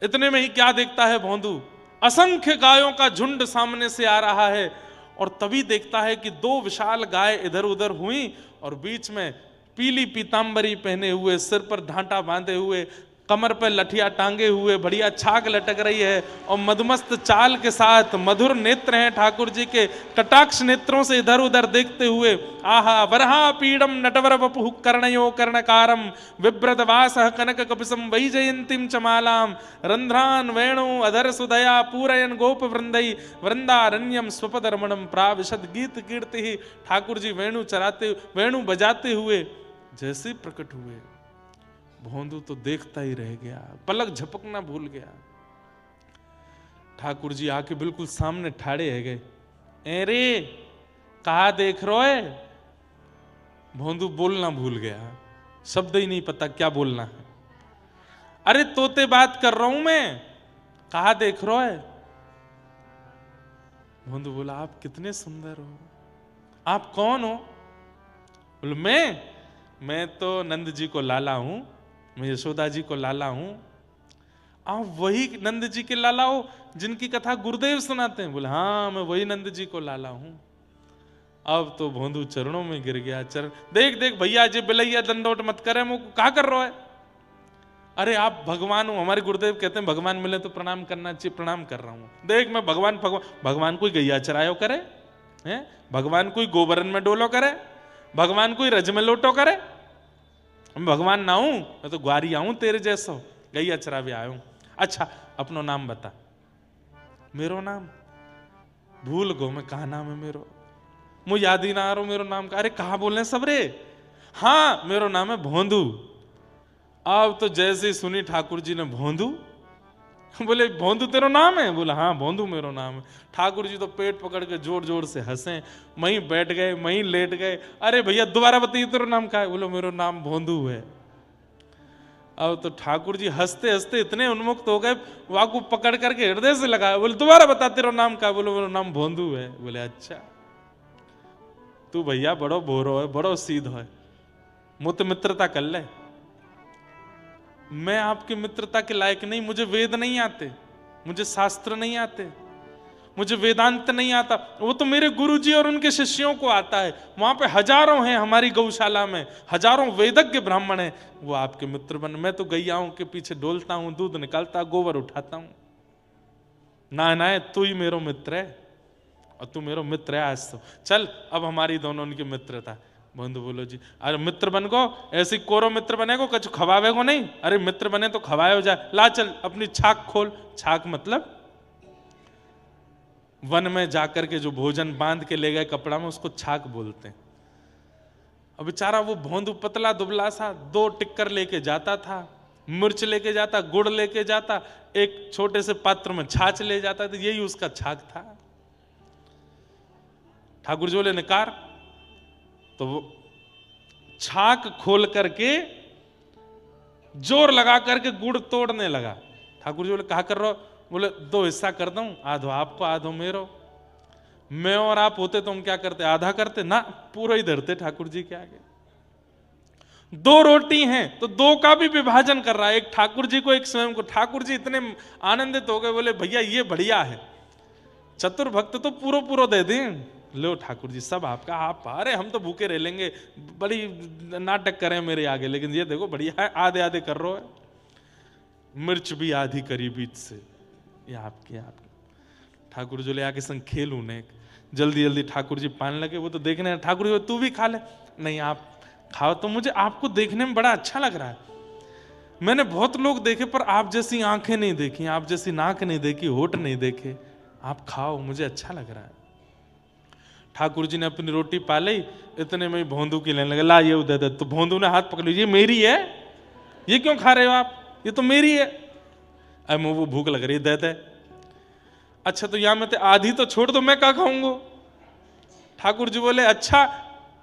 इतने में ही क्या देखता है भोंदू, असंख्य गायों का झुंड सामने से आ रहा है, और तभी देखता है कि 2 विशाल गाय इधर उधर हुई, और बीच में पीली पीतांबरी पहने हुए, सिर पर ढांटा बांधे हुए, कमर पर लठिया टांगे हुए, बढ़िया छाग लटक रही है, और मदमस्त चाल के साथ मधुर नेत्र हैं ठाकुर जी के, कटाक्ष नेत्रों से इधर उधर देखते हुए, आहा वरहा पीडम नटवर वपुः कर्णयो कर्णकारम विव्रत वासः कनक कपिसम वैजयंतीम चमालाम रंध्रान वेणु अधर सुदया पूरयन गोप वृंदई वृंदारण्यम स्वपद रमणम प्राविशद गीत कीर्ति। ठाकुर जी वेणु बजाते हुए जैसे प्रकट हुए, भोंदू तो देखता ही रह गया, पलक झपकना भूल गया। ठाकुर जी आके बिल्कुल सामने ठाड़े है गए। अरे कहा देख रहे हो है? भोंदू बोलना भूल गया, शब्द ही नहीं पता क्या बोलना है। अरे तोते बात कर रहा हूं मैं, कहा देख रहे हो है? भोंदू बोला आप कितने सुंदर हो, आप कौन हो? बोले मैं तो नंद जी को लाला हूं, मैं यशोदा जी को लाला हूं। आप वही नंद जी के लाला हो जिनकी कथा गुरुदेव सुनाते हैं? बोले हाँ मैं वही नंद जी को लाला हूं। अब तो भोंदू चरणों में गिर गया। चरण देख देख भैया जी बिलैया दंडोट मत करे, मुझको क्या कर रहा है? अरे आप भगवान हो, हमारे गुरुदेव कहते हैं भगवान मिले तो प्रणाम करना चाहिए, प्रणाम कर रहा हूं। देख मैं भगवान कोई गैया चरायो करे हैं? भगवान कोई गोबरन में डोलो करे? भगवान कोई रज में लोटो करे? मैं भगवान ना हूं, मैं तो ग्वारी आऊं तेरे जैसो, गैया चरा भी आया हूं। अच्छा अपनो नाम बता। मेरो नाम भूल गो, मैं कहा नाम है मेरो, मुझे याद ही ना आ रहा मेरो नाम का। अरे कहा बोले सब रे, हाँ मेरो नाम है भोंदू। अब तो जैसे ही सुनी ठाकुर जी ने भोंदू, बोले भोंदू तेरा नाम है? बोला हाँ भोंदू मेरो नाम है। ठाकुर जी तो पेट पकड़ के जोर जोर से हंसे, वहीं बैठ गए, वहीं लेट गए। अरे भैया दोबारा बताइए तेरा नाम क्या है? बोलो मेरो नाम भोंदू है। अब तो ठाकुर जी हंसते हंसते इतने उन्मुक्त हो गए, वहां को पकड़ करके हृदय से लगाया। बोले दोबारा बता तेरा नाम क्या है? बोलो मेरा नाम भोंदू है। बोले अच्छा तू भैया बड़ो बोरो है, बड़ो सीधो है, मुझ मित्रता कर ले। मैं आपकी मित्रता के लायक नहीं, मुझे वेद नहीं आते, मुझे शास्त्र नहीं आते, मुझे वेदांत नहीं आता, वो तो मेरे गुरुजी और उनके शिष्यों को आता है। वहां पे हजारों हैं, हमारी गौशाला में हजारों वेदज्ञ ब्राह्मण हैं, वो आपके मित्र बन। मैं तो गैयाओं के पीछे डोलता हूं, दूध निकालता, गोबर उठाता हूं। ना तू ही मेरो मित्र है, और तू मेरो मित्र है आज तो चल। अब हमारी दोनों उनकी मित्रता। बंधु बोलो जी अरे मित्र बन को, ऐसी कोरो मित्र बनेगो कछु खवावे को नहीं। अरे मित्र बने तो खवाए हो जाए, ला चल अपनी छाक खोल। छाक मतलब वन में जाकर के जो भोजन बांध के ले गए कपड़ा में, उसको छाक बोलते हैं। अब बेचारा वो भोंदू पतला दुबला सा 2 टिक्कर लेके जाता था, मिर्च लेके जाता, गुड़ लेके जाता, एक छोटे से पात्र में छाछ ले जाता था, यही उसका छाक था। ठाकुर जी बोले निकार, तो वो छाक खोल करके जोर लगा करके गुड़ तोड़ने लगा। ठाकुर जी बोले कहा कर रहे हो? बोले 2 हिस्सा कर दूं, आधो आपको आधो मेरो। मैं और आप होते तो हम क्या करते? आधा करते ना, पूरा ही धरते ठाकुर जी के आगे। 2 रोटी हैं तो 2 का भी विभाजन कर रहा है, एक ठाकुर जी को एक स्वयं को। ठाकुर जी इतने आनंदित हो गए, बोले भैया ये बढ़िया है, चतुर भक्त तो पूरो पूरो दे दें। लो ठाकुर जी सब आपका, आप अरे हम तो भूखे रह लेंगे, बड़ी नाटक करें मेरे आगे, लेकिन ये देखो बढ़िया है, आधे आधे कर रहे हो। मिर्च भी आधी करी बीच से, ये आपकी आपकी। ठाकुर जी ले आके संग खेलू ने, जल्दी जल्दी ठाकुर जी पाने लगे। वो तो देखने, ठाकुर जी तू भी खा ले। नहीं आप खाओ, तो मुझे आपको देखने में बड़ा अच्छा लग रहा है। मैंने बहुत लोग देखे पर आप जैसी आंखें नहीं देखी, आप जैसी नाक नहीं देखी, होठ नहीं देखे। आप खाओ, मुझे अच्छा लग रहा है। ठाकुर जी ने अपनी रोटी पा ली, इतने में भोंदू की लेने लगे, ला ये दे दे। तो भोंदू ने हाथ पकड़ लिया, ये मेरी है, ये क्यों खा रहे हो आप? ये तो मेरी है। अब वो भूख लग रही, दे दे। अच्छा तो या मैं आधी तो छोड़ दो, मैं क्या खाऊंगा? ठाकुर जी बोले अच्छा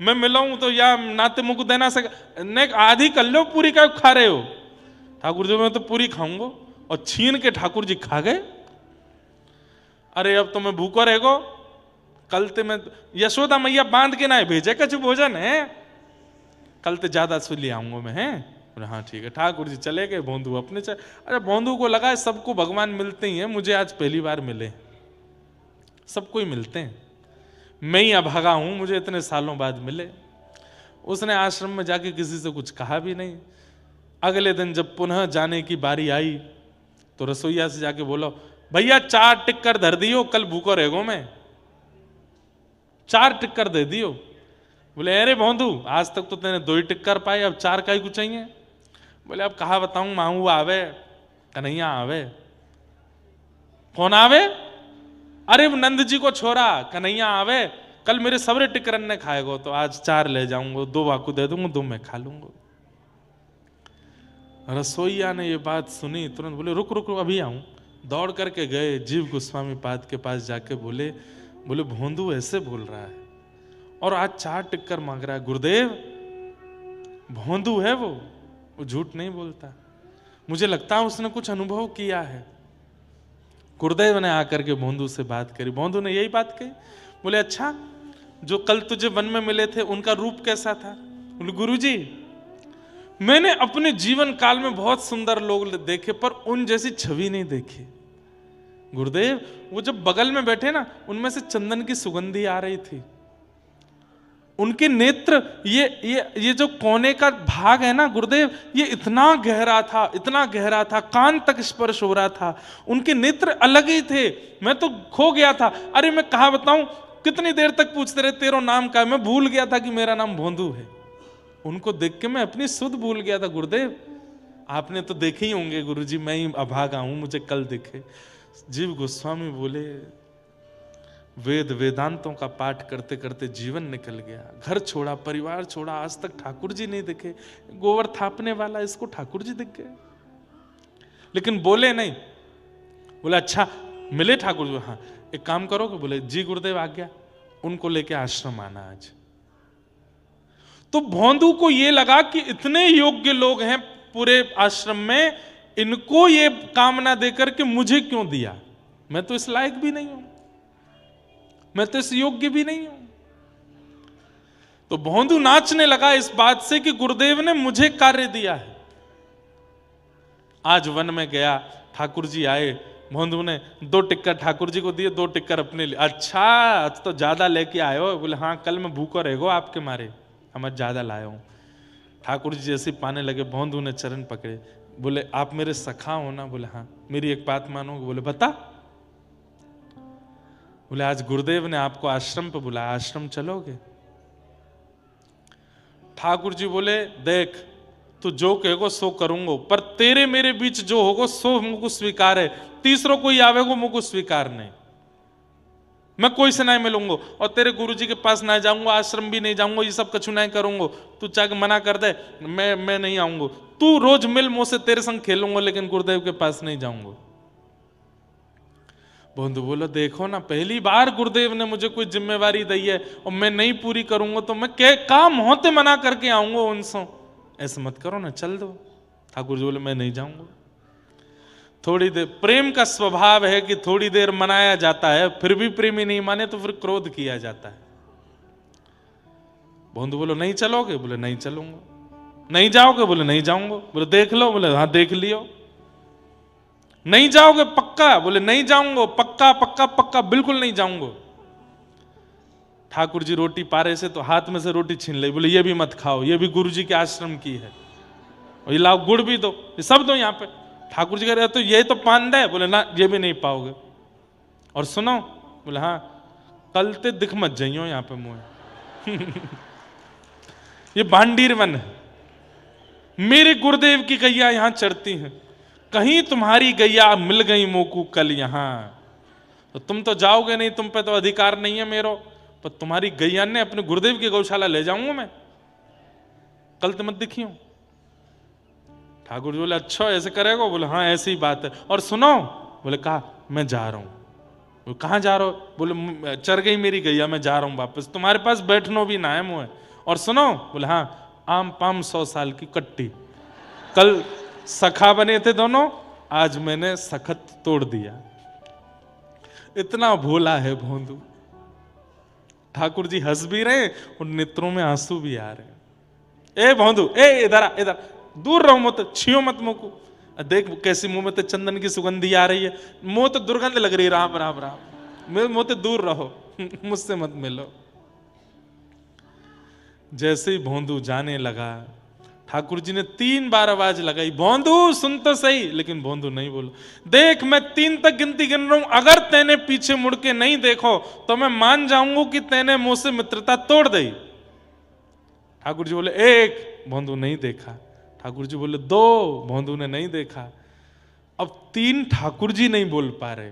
मैं मिलाऊं तो या नाते मुझको देना सके, नहीं आधी कर लो, पूरी क्या खा रहे हो? ठाकुर जी मैं तो पूरी खाऊंगा। और छीन के ठाकुर जी खा गए। अरे अब तो मैं भूखा रहेगो, कल ते मैं यशोदा मैया बांध के ना भेजे कछ भोजन है, कल ते ज्यादा सु ले आऊंगा मैं। है हाँ ठीक है। ठाकुर जी चले गए, भोंदू अपने चले। अरे भोंदू को लगा सबको भगवान मिलते ही हैं, मुझे आज पहली बार मिले। सबको ही मिलते हैं, मैं ही अभागा हूं, मुझे इतने सालों बाद मिले। उसने आश्रम में जाके किसी से कुछ कहा भी नहीं। अगले दिन जब पुनः जाने की बारी आई तो रसोईया से जाके बोलो भैया 4 टिक्कर धर दियो, कल भूखो रहेगो मैं। 4 टिक्कर दे दियो। बोले अरे भोंदू आज तक तो तेने 2 ही टिक्कर पाए, अब 4 का ही कुछ चाहिए? बोले अब कहा बताऊं, मांगू आवे, कन्हैया आवे। कौन आवे? अरे नंद जी को छोरा कन्हैया आवे, कल मेरे सबरे टिक्कर ने खाएगो, तो आज 4 ले जाऊंगा, 2 वाकू दे दूंगा, 2 मैं खा लूंगा। रसोईया ने ये बात सुनी, तुरंत बोले रुक रुक रुक अभी आऊं। दौड़ करके गए, जीव गोस्वामी पाद के पास जाके बोले भोंदू ऐसे बोल रहा है और आज 4 टिक्कर मांग रहा है। गुरुदेव भोंदू है वो झूठ नहीं बोलता, मुझे लगता है उसने कुछ अनुभव किया है। गुरुदेव ने आकर के भोंदू से बात करी। भोंदू ने यही बात कही। बोले अच्छा जो कल तुझे वन में मिले थे उनका रूप कैसा था? बोले गुरुजी मैंने अपने जीवन काल में बहुत सुंदर लोग देखे पर उन जैसी छवि नहीं देखी। गुरुदेव वो जब बगल में बैठे ना, उनमें से चंदन की सुगंधी आ रही थी। उनके नेत्र, ये जो कोने का भाग है ना गुरुदेव, ये इतना गहरा था, इतना गहरा था, कान तक स्पर्श हो रहा था। उनके नेत्र अलग ही थे, मैं तो खो गया था। अरे मैं कहा बताऊं, कितनी देर तक पूछते रहे तेरा नाम क्या है, मैं भूल गया था कि मेरा नाम भोंदू है। उनको देख के मैं अपनी सुध भूल गया था। गुरुदेव आपने तो देखे ही होंगे गुरुजी, मैं ही अभागा हूं, मुझे कल दिखे। जीव गोस्वामी बोले वेद वेदांतों का पाठ करते करते जीवन निकल गया, घर छोड़ा, परिवार छोड़ा, आज तक ठाकुर जी नहीं दिखे। गोबर थापने वाला इसको ठाकुर जी दिख गए, लेकिन बोले नहीं। बोले अच्छा मिले ठाकुर जी? हाँ, एक काम करोगे? बोले जी गुरुदेव आज्ञा। उनको लेके आश्रम आना आज। तो भोंदू को ये लगा कि इतने योग्य लोग हैं पूरे आश्रम में, इनको ये कामना देकर के मुझे क्यों दिया? मैं तो इस लायक भी नहीं हूं, मैं तो इस योग्य भी नहीं हूं। तो भोंदू नाचने लगा इस बात से कि गुरुदेव ने मुझे कार्य दिया है। आज वन में गया, ठाकुर जी आए, भोंदू ने 2 टिक्कर ठाकुर जी को दिए, 2 टिक्कर अपने लिए। अच्छा आज तो ज्यादा लेके आए हो? बोले हाँ, कल मैं भूखा रहेगो आपके मारे, हम ज्यादा लाए हूं। ठाकुर जी जैसे पाने लगे, भोंदू ने चरण पकड़े, बोले आप मेरे सखा हो ना? बोले हाँ। मेरी एक बात मानोगे? बोले बता। बोले आज गुरुदेव ने आपको आश्रम पे बुलाया, आश्रम चलोगे? ठाकुर जी बोले देख, तू जो कहेगो सो करूंगो, पर तेरे मेरे बीच जो होगो सो मुझको स्वीकार है, तीसरो कोई आवेगो मुझको स्वीकार नहीं। मैं कोई से नहीं मिलूंगा और तेरे गुरुजी के पास ना जाऊंगा, आश्रम भी नहीं जाऊंगा, ये सब कछु नहीं करूंगा। तू चाहे मना कर दे, मैं नहीं आऊंगा। तू रोज मिल मुझसे, तेरे संग खेलूंगा, लेकिन गुरुदेव के पास नहीं जाऊंगा। बंधु बोलो देखो ना, पहली बार गुरुदेव ने मुझे कोई जिम्मेवारी दी है और मैं नहीं पूरी करूंगा तो मैं क्या काम होते मना करके आऊंगा उनसे? ऐसे मत करो ना, चल दो। ठाकुर जी बोले मैं नहीं जाऊंगा। थोड़ी देर, प्रेम का स्वभाव है कि थोड़ी देर मनाया जाता है, फिर भी प्रेमी नहीं माने तो फिर क्रोध किया जाता है। बंधु बोलो नहीं चलोगे? बोले नहीं चलूंगा। नहीं जाओगे? बोले नहीं जाऊंगा। बोले देख लो? बोले हाँ देख लियो। नहीं जाओगे पक्का? बोले नहीं जाऊंगा, पक्का पक्का पक्का, बिल्कुल नहीं जाऊंगा। ठाकुर जी रोटी पा रहे से तो हाथ में से रोटी छीन ली, बोले ये भी मत खाओ, ये भी गुरु जी के आश्रम की है, और ये लाओ गुड़ भी दो, ये सब दो यहाँ पे। ठाकुर जी कह रहे तो ये तो पान दे? बोले ना ये भी नहीं पाओगे। और सुनो? बोले हाँ, कल ते दिख मत जाइयो यहाँ पे मुझे। ये भांडीर वन है, मेरे गुरुदेव की गैया यहां चढ़ती हैं, कहीं तुम्हारी गैया मिल गई मोकू कल यहां तो तुम तो जाओगे नहीं, तुम पे तो अधिकार नहीं है मेरो, पर तुम्हारी गैया ने अपने गुरुदेव की गौशाला ले जाऊंगा मैं, कल तो मत दिखियो। ठाकुर जी बोले अच्छा ऐसे करेगा? बोले हाँ ऐसी ही बात है। और सुनो? बोले कहा मैं जा रहा हूं। कहाँ जा रहा हो? बोले चढ़ गई मेरी गैया, मैं जा रहा हूं वापस, तुम्हारे पास बैठनो भी ना है मुझे। और सुनो? बोले हाँ, आम पाम 100 साल की कट्टी, कल सखा बने थे दोनों, आज मैंने सखत तोड़ दिया। इतना भोला है भोंदू। ठाकुर जी हंस भी रहे और नेत्रों में आंसू भी आ रहे। ए भोंदू, ए इधर आ, इधर दूर रहो, मत छियो मत मुंह को। देख कैसी मुंह में तो चंदन की सुगंधी आ रही है, मुंह तो दुर्गंध लग रही है, राम राम राम, मुंह तो दूर रहो, मुझसे मत मिलो। जैसे ही भोंदू जाने लगा, ठाकुर जी ने 3 बार आवाज लगाई, भोंदू सुन तो सही, लेकिन भोंदू नहीं बोला। देख मैं 3 तक गिनती गिन रहा हूं, अगर तेने पीछे मुड़ के नहीं देखो तो मैं मान जाऊंगा कि तेने मुझसे मित्रता तोड़ दी। ठाकुर जी बोले 1, भोंदू नहीं देखा। ठाकुर जी बोले 2, भोंदू ने नहीं देखा। अब 3 ठाकुर जी नहीं बोल पा रहे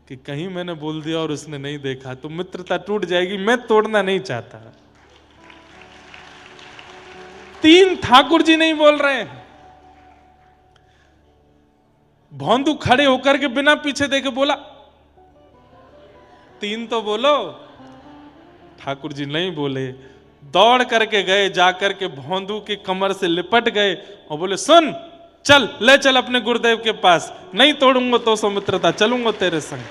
कि कहीं मैंने बोल दिया और उसने नहीं देखा तो मित्रता टूट जाएगी, मैं तोड़ना नहीं चाहता। 3 ठाकुर जी नहीं बोल रहे हैं। भोंदू खड़े होकर के बिना पीछे देखे बोला 3 तो बोलो। ठाकुर जी नहीं बोले, दौड़ करके गए, जाकर के भोंदू की कमर से लिपट गए और बोले सुन, चल ले चल अपने गुरुदेव के पास, नहीं तोड़ूंगा तो सो मित्रता, चलूंगा तेरे संग।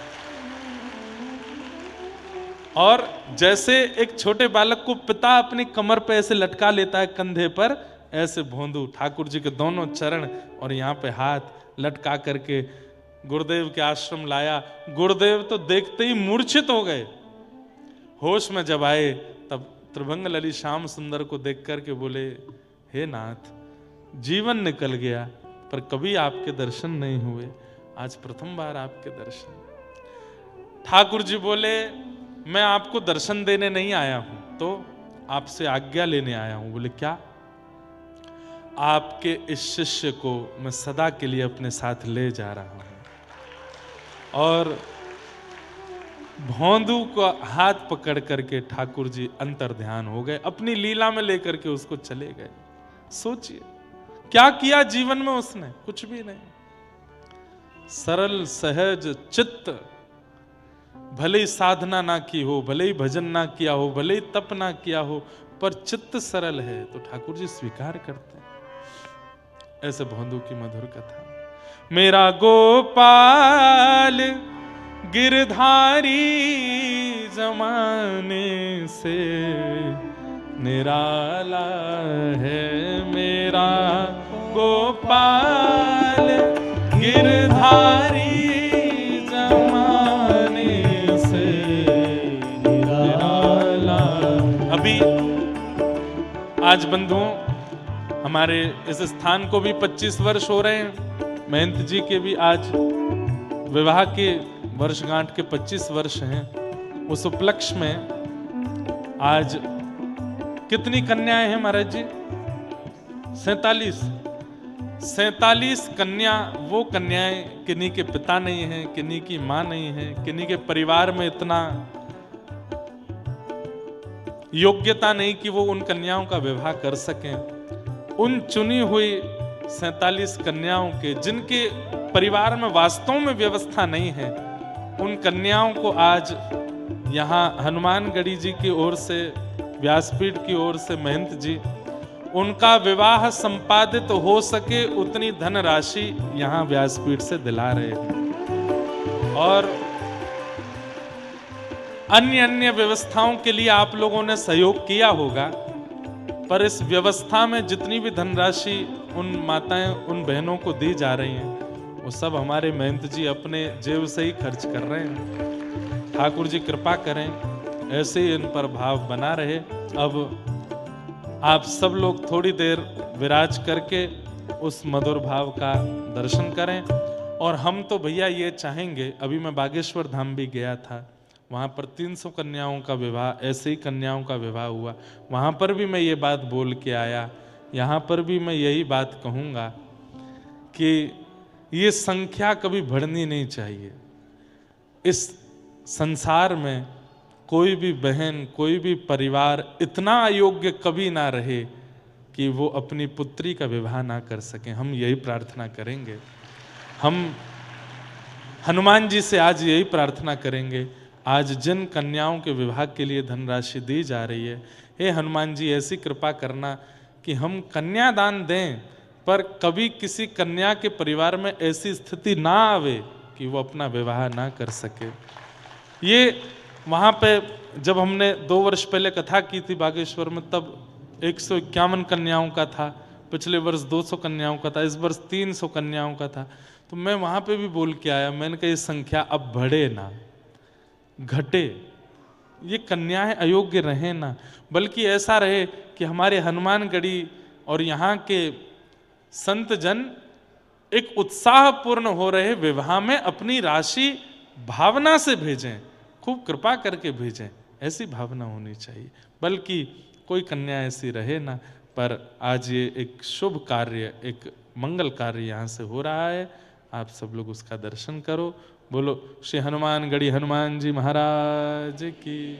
और जैसे एक छोटे बालक को पिता अपनी कमर पे ऐसे लटका लेता है कंधे पर, ऐसे भोंदू ठाकुर जी के दोनों चरण और यहाँ पे हाथ लटका करके गुरुदेव के आश्रम लाया। गुरुदेव तो देखते ही मूर्छित हो गए। होश में जब आए तब त्रिभंग लली श्याम सुंदर को देख करके बोले हे नाथ, जीवन निकल गया पर कभी आपके दर्शन नहीं हुए, आज प्रथम बार आपके दर्शन। ठाकुर जी बोले मैं आपको दर्शन देने नहीं आया हूं, तो आपसे आज्ञा लेने आया हूं। बोले क्या? आपके इस शिष्य को मैं सदा के लिए अपने साथ ले जा रहा हूं। और भौंदू को हाथ पकड़ करके ठाकुर जी अंतर ध्यान हो गए, अपनी लीला में लेकर के उसको चले गए। सोचिए क्या किया जीवन में उसने, कुछ भी नहीं। सरल सहज चित्त, भले ही साधना ना की हो, भले ही भजन ना किया हो, भले ही तप ना किया हो, पर चित्त सरल है तो ठाकुर जी स्वीकार करते हैं। ऐसे भौंदू की मधुर कथा। मेरा गोपाल गिरधारी जमाने से निराला है, मेरा गोपाल गिरधारी जमाने से निराला। अभी आज बंधुओं हमारे इस स्थान को भी 25 वर्ष हो रहे हैं। महंत जी के भी आज विवाह के वर्षगांठ के 25 वर्ष हैं। उस उपलक्ष्य में आज कितनी कन्याएं हैं महाराज जी? 47 कन्या। वो कन्याएं किन्हीं के पिता नहीं हैं, किन्हीं की मां नहीं है, किन्हीं के परिवार में इतना योग्यता नहीं कि वो उन कन्याओं का विवाह कर सकें। उन चुनी हुई 47 कन्याओं के, जिनके परिवार में वास्तव में व्यवस्था नहीं है, उन कन्याओं को आज यहाँ हनुमानगढ़ी जी की ओर से, व्यासपीठ की ओर से महंत जी उनका विवाह संपादित हो सके उतनी धनराशि यहाँ व्यासपीठ से दिला रहे हैं। और अन्य व्यवस्थाओं के लिए आप लोगों ने सहयोग किया होगा, पर इस व्यवस्था में जितनी भी धनराशि उन माताएं, उन बहनों को दी जा रही हैं, वो सब हमारे महंत जी अपने जेब से ही खर्च कर रहे हैं। ठाकुर जी कृपा करें, ऐसे ही इन पर भाव बना रहे। अब आप सब लोग थोड़ी देर विराज करके उस मधुर भाव का दर्शन करें। और हम तो भैया ये चाहेंगे, अभी मैं बागेश्वर धाम भी गया था, वहाँ पर 300 कन्याओं का विवाह, ऐसे ही कन्याओं का विवाह हुआ। वहाँ पर भी मैं ये बात बोल के आया, यहाँ पर भी मैं यही बात कहूँगा कि ये संख्या कभी बढ़नी नहीं चाहिए। इस संसार में कोई भी बहन, कोई भी परिवार इतना अयोग्य कभी ना रहे कि वो अपनी पुत्री का विवाह ना कर सकें। हम यही प्रार्थना करेंगे। हम हनुमान जी से आज यही प्रार्थना करेंगे। आज जिन कन्याओं के विवाह के लिए धनराशि दी जा रही है, हे हनुमान जी ऐसी कृपा करना कि हम कन्यादान दें, पर कभी किसी कन्या के परिवार में ऐसी स्थिति ना आवे कि वो अपना विवाह ना कर सके। ये वहाँ पे जब हमने 2 वर्ष पहले कथा की थी बागेश्वर में, तब 151 कन्याओं का था, पिछले वर्ष 200 कन्याओं का था, इस वर्ष 300 कन्याओं का था। तो मैं वहाँ पे भी बोल के आया, मैंने कहा ये संख्या अब बढ़े ना घटे, ये कन्याएं अयोग्य रहे ना, बल्कि ऐसा रहे कि हमारे हनुमानगढ़ी और यहाँ के संत जन एक उत्साहपूर्ण हो रहे विवाह में अपनी राशि भावना से भेजें, खूब कृपा करके भेजें। ऐसी भावना होनी चाहिए, बल्कि कोई कन्या ऐसी रहे ना। पर आज ये एक शुभ कार्य, एक मंगल कार्य यहाँ से हो रहा है, आप सब लोग उसका दर्शन करो। बोलो श्री हनुमानगढ़ी हनुमान जी महाराज की।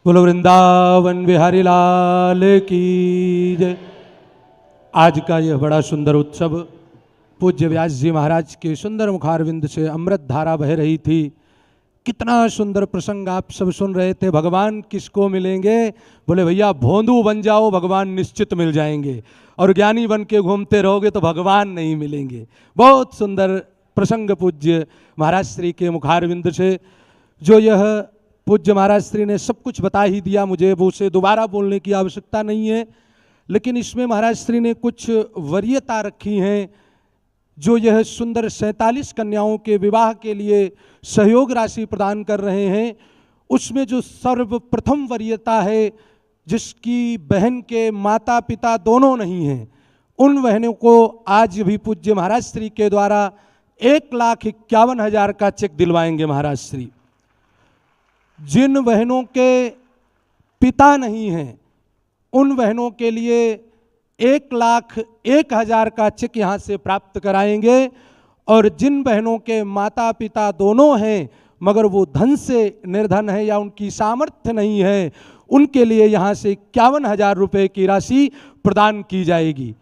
बोलो वृंदावन बिहारी लाल की जय। आज का यह बड़ा सुंदर उत्सव पूज्य व्यास जी महाराज के सुंदर मुखारविंद से अमृत धारा बह रही थी। कितना सुंदर प्रसंग आप सब सुन रहे थे। भगवान किसको मिलेंगे? बोले भैया भोंदू बन जाओ, भगवान निश्चित मिल जाएंगे, और ज्ञानी बन के घूमते रहोगे तो भगवान नहीं मिलेंगे। बहुत सुंदर प्रसंग पूज्य महाराज श्री के मुखारविंद से, जो यह पूज्य महाराज श्री ने सब कुछ बता ही दिया, मुझे वो उसे दोबारा बोलने की आवश्यकता नहीं है। लेकिन इसमें महाराज श्री ने कुछ वरीयता रखी हैं, जो यह सुंदर 47 कन्याओं के विवाह के लिए सहयोग राशि प्रदान कर रहे हैं। उसमें जो सर्वप्रथम वरीयता है, जिसकी बहन के माता पिता दोनों नहीं हैं, उन बहनों को आज भी पूज्य महाराज श्री के द्वारा 1,51,000 का चेक दिलवाएंगे महाराज श्री। जिन बहनों के पिता नहीं हैं, उन बहनों के लिए 1,01,000 का चेक यहाँ से प्राप्त कराएंगे। और जिन बहनों के माता पिता दोनों हैं मगर वो धन से निर्धन है या उनकी सामर्थ्य नहीं है, उनके लिए यहाँ से 51,000 रुपये की राशि प्रदान की जाएगी।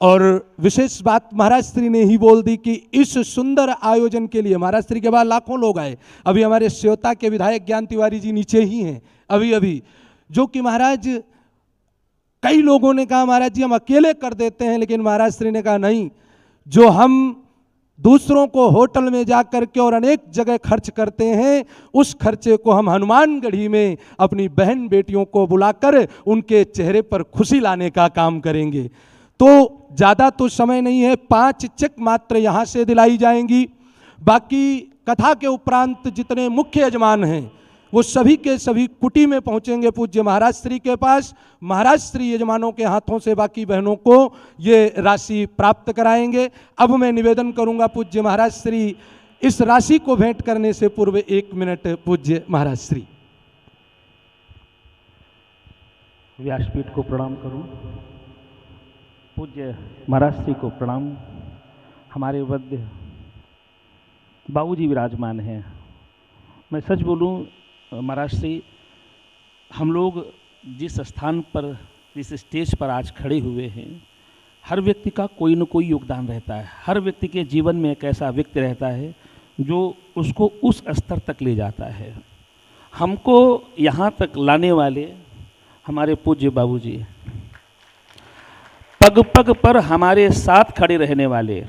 और विशेष बात महाराज श्री ने ही बोल दी कि इस सुंदर आयोजन के लिए महाराज श्री के बाद लाखों लोग आए। अभी हमारे श्योता के विधायक ज्ञान तिवारी जी नीचे ही हैं अभी, जो कि महाराज कई लोगों ने कहा महाराज जी हम अकेले कर देते हैं, लेकिन महाराज श्री ने कहा नहीं, जो हम दूसरों को होटल में जा कर के और अनेक जगह खर्च करते हैं, उस खर्चे को हम हनुमानगढ़ी में अपनी बहन बेटियों को बुलाकर उनके चेहरे पर खुशी लाने का काम करेंगे। तो ज़्यादा तो समय नहीं है, 5 चेक मात्र यहाँ से दिलाई जाएंगी। बाकी कथा के उपरांत जितने मुख्य यजमान हैं वो सभी के सभी कुटी में पहुँचेंगे पूज्य महाराज श्री के पास। महाराज श्री यजमानों के हाथों से बाकी बहनों को ये राशि प्राप्त कराएंगे। अब मैं निवेदन करूंगा पूज्य महाराज श्री इस राशि को भेंट करने से पूर्व 1 मिनट पूज्य महाराज श्री। व्यासपीठ को प्रणाम करूं, पूज्य महाराज श्री को प्रणाम। हमारे वद्य बाबूजी विराजमान हैं। मैं सच बोलूं महाराज श्री, हम लोग जिस स्थान पर, जिस स्टेज पर आज खड़े हुए हैं, हर व्यक्ति का कोई न कोई योगदान रहता है। हर व्यक्ति के जीवन में एक ऐसा व्यक्ति रहता है जो उसको उस स्तर तक ले जाता है। हमको यहाँ तक लाने वाले हमारे पूज्य बाबूजी, पग पग पर हमारे साथ खड़े रहने वाले।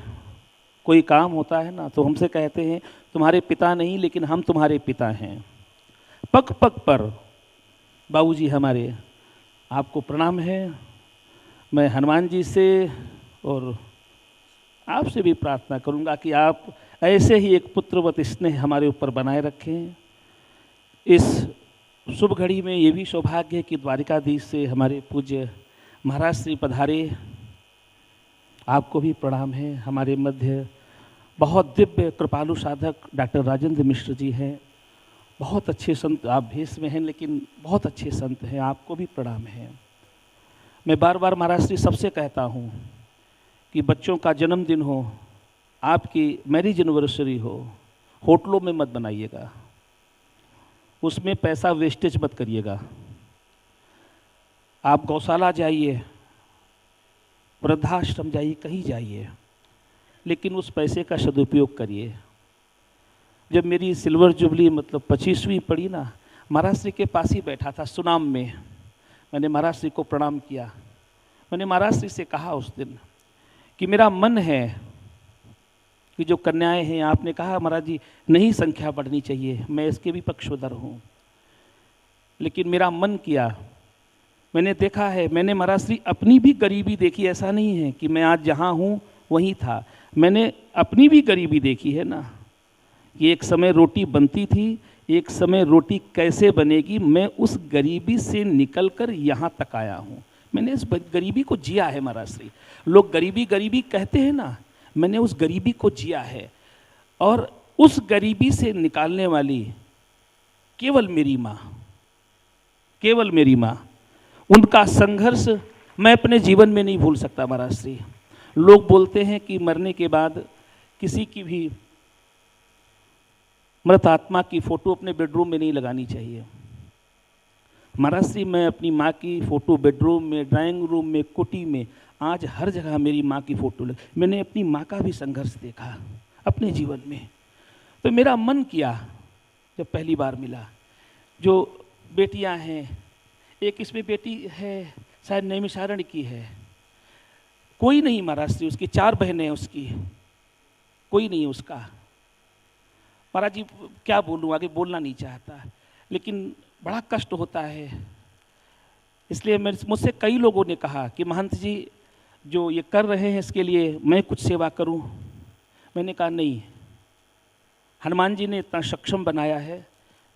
कोई काम होता है ना तो हमसे कहते हैं तुम्हारे पिता नहीं लेकिन हम तुम्हारे पिता हैं। पग पग पर बाबूजी हमारे, आपको प्रणाम है। मैं हनुमान जी से और आपसे भी प्रार्थना करूंगा कि आप ऐसे ही एक पुत्रवत स्नेह हमारे ऊपर बनाए रखें। इस शुभ घड़ी में ये भी सौभाग्य है कि द्वारिकाधीश से हमारे पूज्य महाराज श्री पधारे। आपको भी प्रणाम है। हमारे मध्य बहुत दिव्य कृपालु साधक डॉक्टर राजेंद्र मिश्र जी हैं। बहुत अच्छे संत, आप भेष में हैं लेकिन बहुत अच्छे संत हैं। आपको भी प्रणाम है। मैं बार बार महाराज श्री सबसे कहता हूँ कि बच्चों का जन्मदिन हो, आपकी मैरिज एनिवर्सरी हो, होटलों में मत बनाइएगा, उसमें पैसा वेस्टेज मत करिएगा। आप गौशाला जाइए, वृद्धाश्रम जाइए, कहीं जाइए, लेकिन उस पैसे का सदुपयोग करिए। जब मेरी सिल्वर जुबली मतलब 25वीं पड़ी ना, महाराज श्री के पास ही बैठा था सुनाम में। मैंने महाराज श्री को प्रणाम किया। मैंने महाराज श्री से कहा उस दिन कि मेरा मन है कि जो कन्याएं हैं, आपने कहा महाराज जी नहीं संख्या बढ़नी चाहिए, मैं इसके भी पक्षोधर हूँ, लेकिन मेरा मन किया, मैंने देखा है, मैंने महाराज श्री अपनी भी गरीबी देखी। ऐसा नहीं है कि मैं आज जहाँ हूँ वहीं था, मैंने अपनी भी गरीबी देखी है ना, कि एक समय रोटी बनती थी, एक समय रोटी कैसे बनेगी, मैं उस गरीबी से निकलकर यहाँ तक आया हूँ। मैंने इस गरीबी को जिया है महाराज श्री। लोग गरीबी गरीबी कहते हैं ना, मैंने उस गरीबी को जिया है। और उस गरीबी से निकालने वाली केवल मेरी माँ, केवल मेरी माँ, उनका संघर्ष मैं अपने जीवन में नहीं भूल सकता महाराज श्री। लोग बोलते हैं कि मरने के बाद किसी की भी मृत आत्मा की फ़ोटो अपने बेडरूम में नहीं लगानी चाहिए। महाराज श्री, मैं अपनी माँ की फ़ोटो बेडरूम में, ड्राइंग रूम में, कुटी में, आज हर जगह मेरी माँ की फ़ोटो लग। मैंने अपनी माँ का भी संघर्ष देखा अपने जीवन में। तो मेरा मन किया जब पहली बार मिला, जो बेटियाँ हैं, एक इसमें बेटी है शायद नैमिषारण्य की है, कोई नहीं महाराज श्री, उसकी 4 बहनें हैं, उसकी कोई नहीं उसका। महाराज जी क्या बोलूँ, आगे बोलना नहीं चाहता, लेकिन बड़ा कष्ट होता है। इसलिए मुझसे कई लोगों ने कहा कि महंत जी जो ये कर रहे हैं इसके लिए मैं कुछ सेवा करूं। मैंने कहा नहीं, हनुमान जी ने इतना सक्षम बनाया है,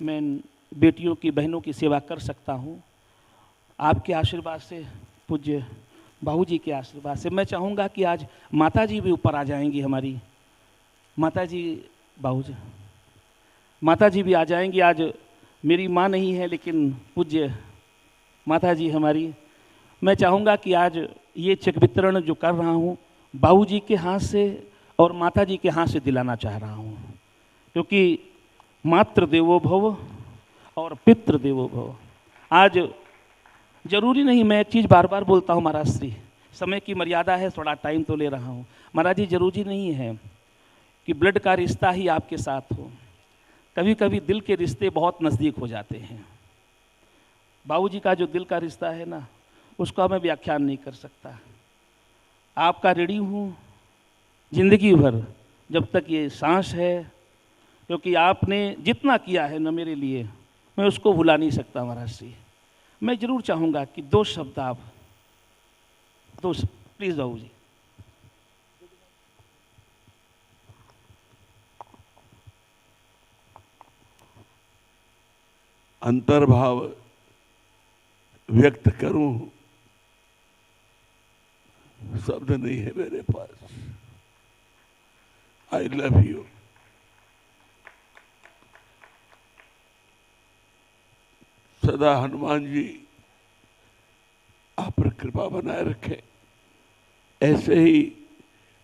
मैं बेटियों की, बहनों की सेवा कर सकता हूं। आपके आशीर्वाद से, पूज्य बाबू जी के आशीर्वाद से, मैं चाहूँगा कि आज माता जी भी ऊपर आ जाएंगी। हमारी माता जी, बाबू जी, माता जी भी आ जाएंगी। आज मेरी माँ नहीं है लेकिन पूज्य माता जी हमारी, मैं चाहूँगा कि आज ये चेक वितरण जो कर रहा हूँ बाबूजी के हाथ से और माता जी के हाथ से दिलाना चाह रहा हूँ, क्योंकि मातृ देवो भव और पितृ देवो भव। आज जरूरी नहीं, मैं एक चीज़ बार बार बोलता हूँ महाराज श्री, समय की मर्यादा है, थोड़ा टाइम तो ले रहा हूँ। महाराज जी जरूरी नहीं है कि ब्लड का रिश्ता ही आपके साथ हो, कभी कभी दिल के रिश्ते बहुत नज़दीक हो जाते हैं। बाबूजी का जो दिल का रिश्ता है ना, उसका मैं व्याख्यान नहीं कर सकता। आपका ऋणी हूँ जिंदगी भर, जब तक ये सांस है, क्योंकि आपने जितना किया है ना मेरे लिए, मैं उसको भुला नहीं सकता महाराज जी। मैं जरूर चाहूँगा कि दो शब्द आप, प्लीज़ बाबूजी। अंतर्भाव व्यक्त करूं, शब्द नहीं है मेरे पास। I love you. सदा हनुमान जी आप पर कृपा बनाए रखें। ऐसे ही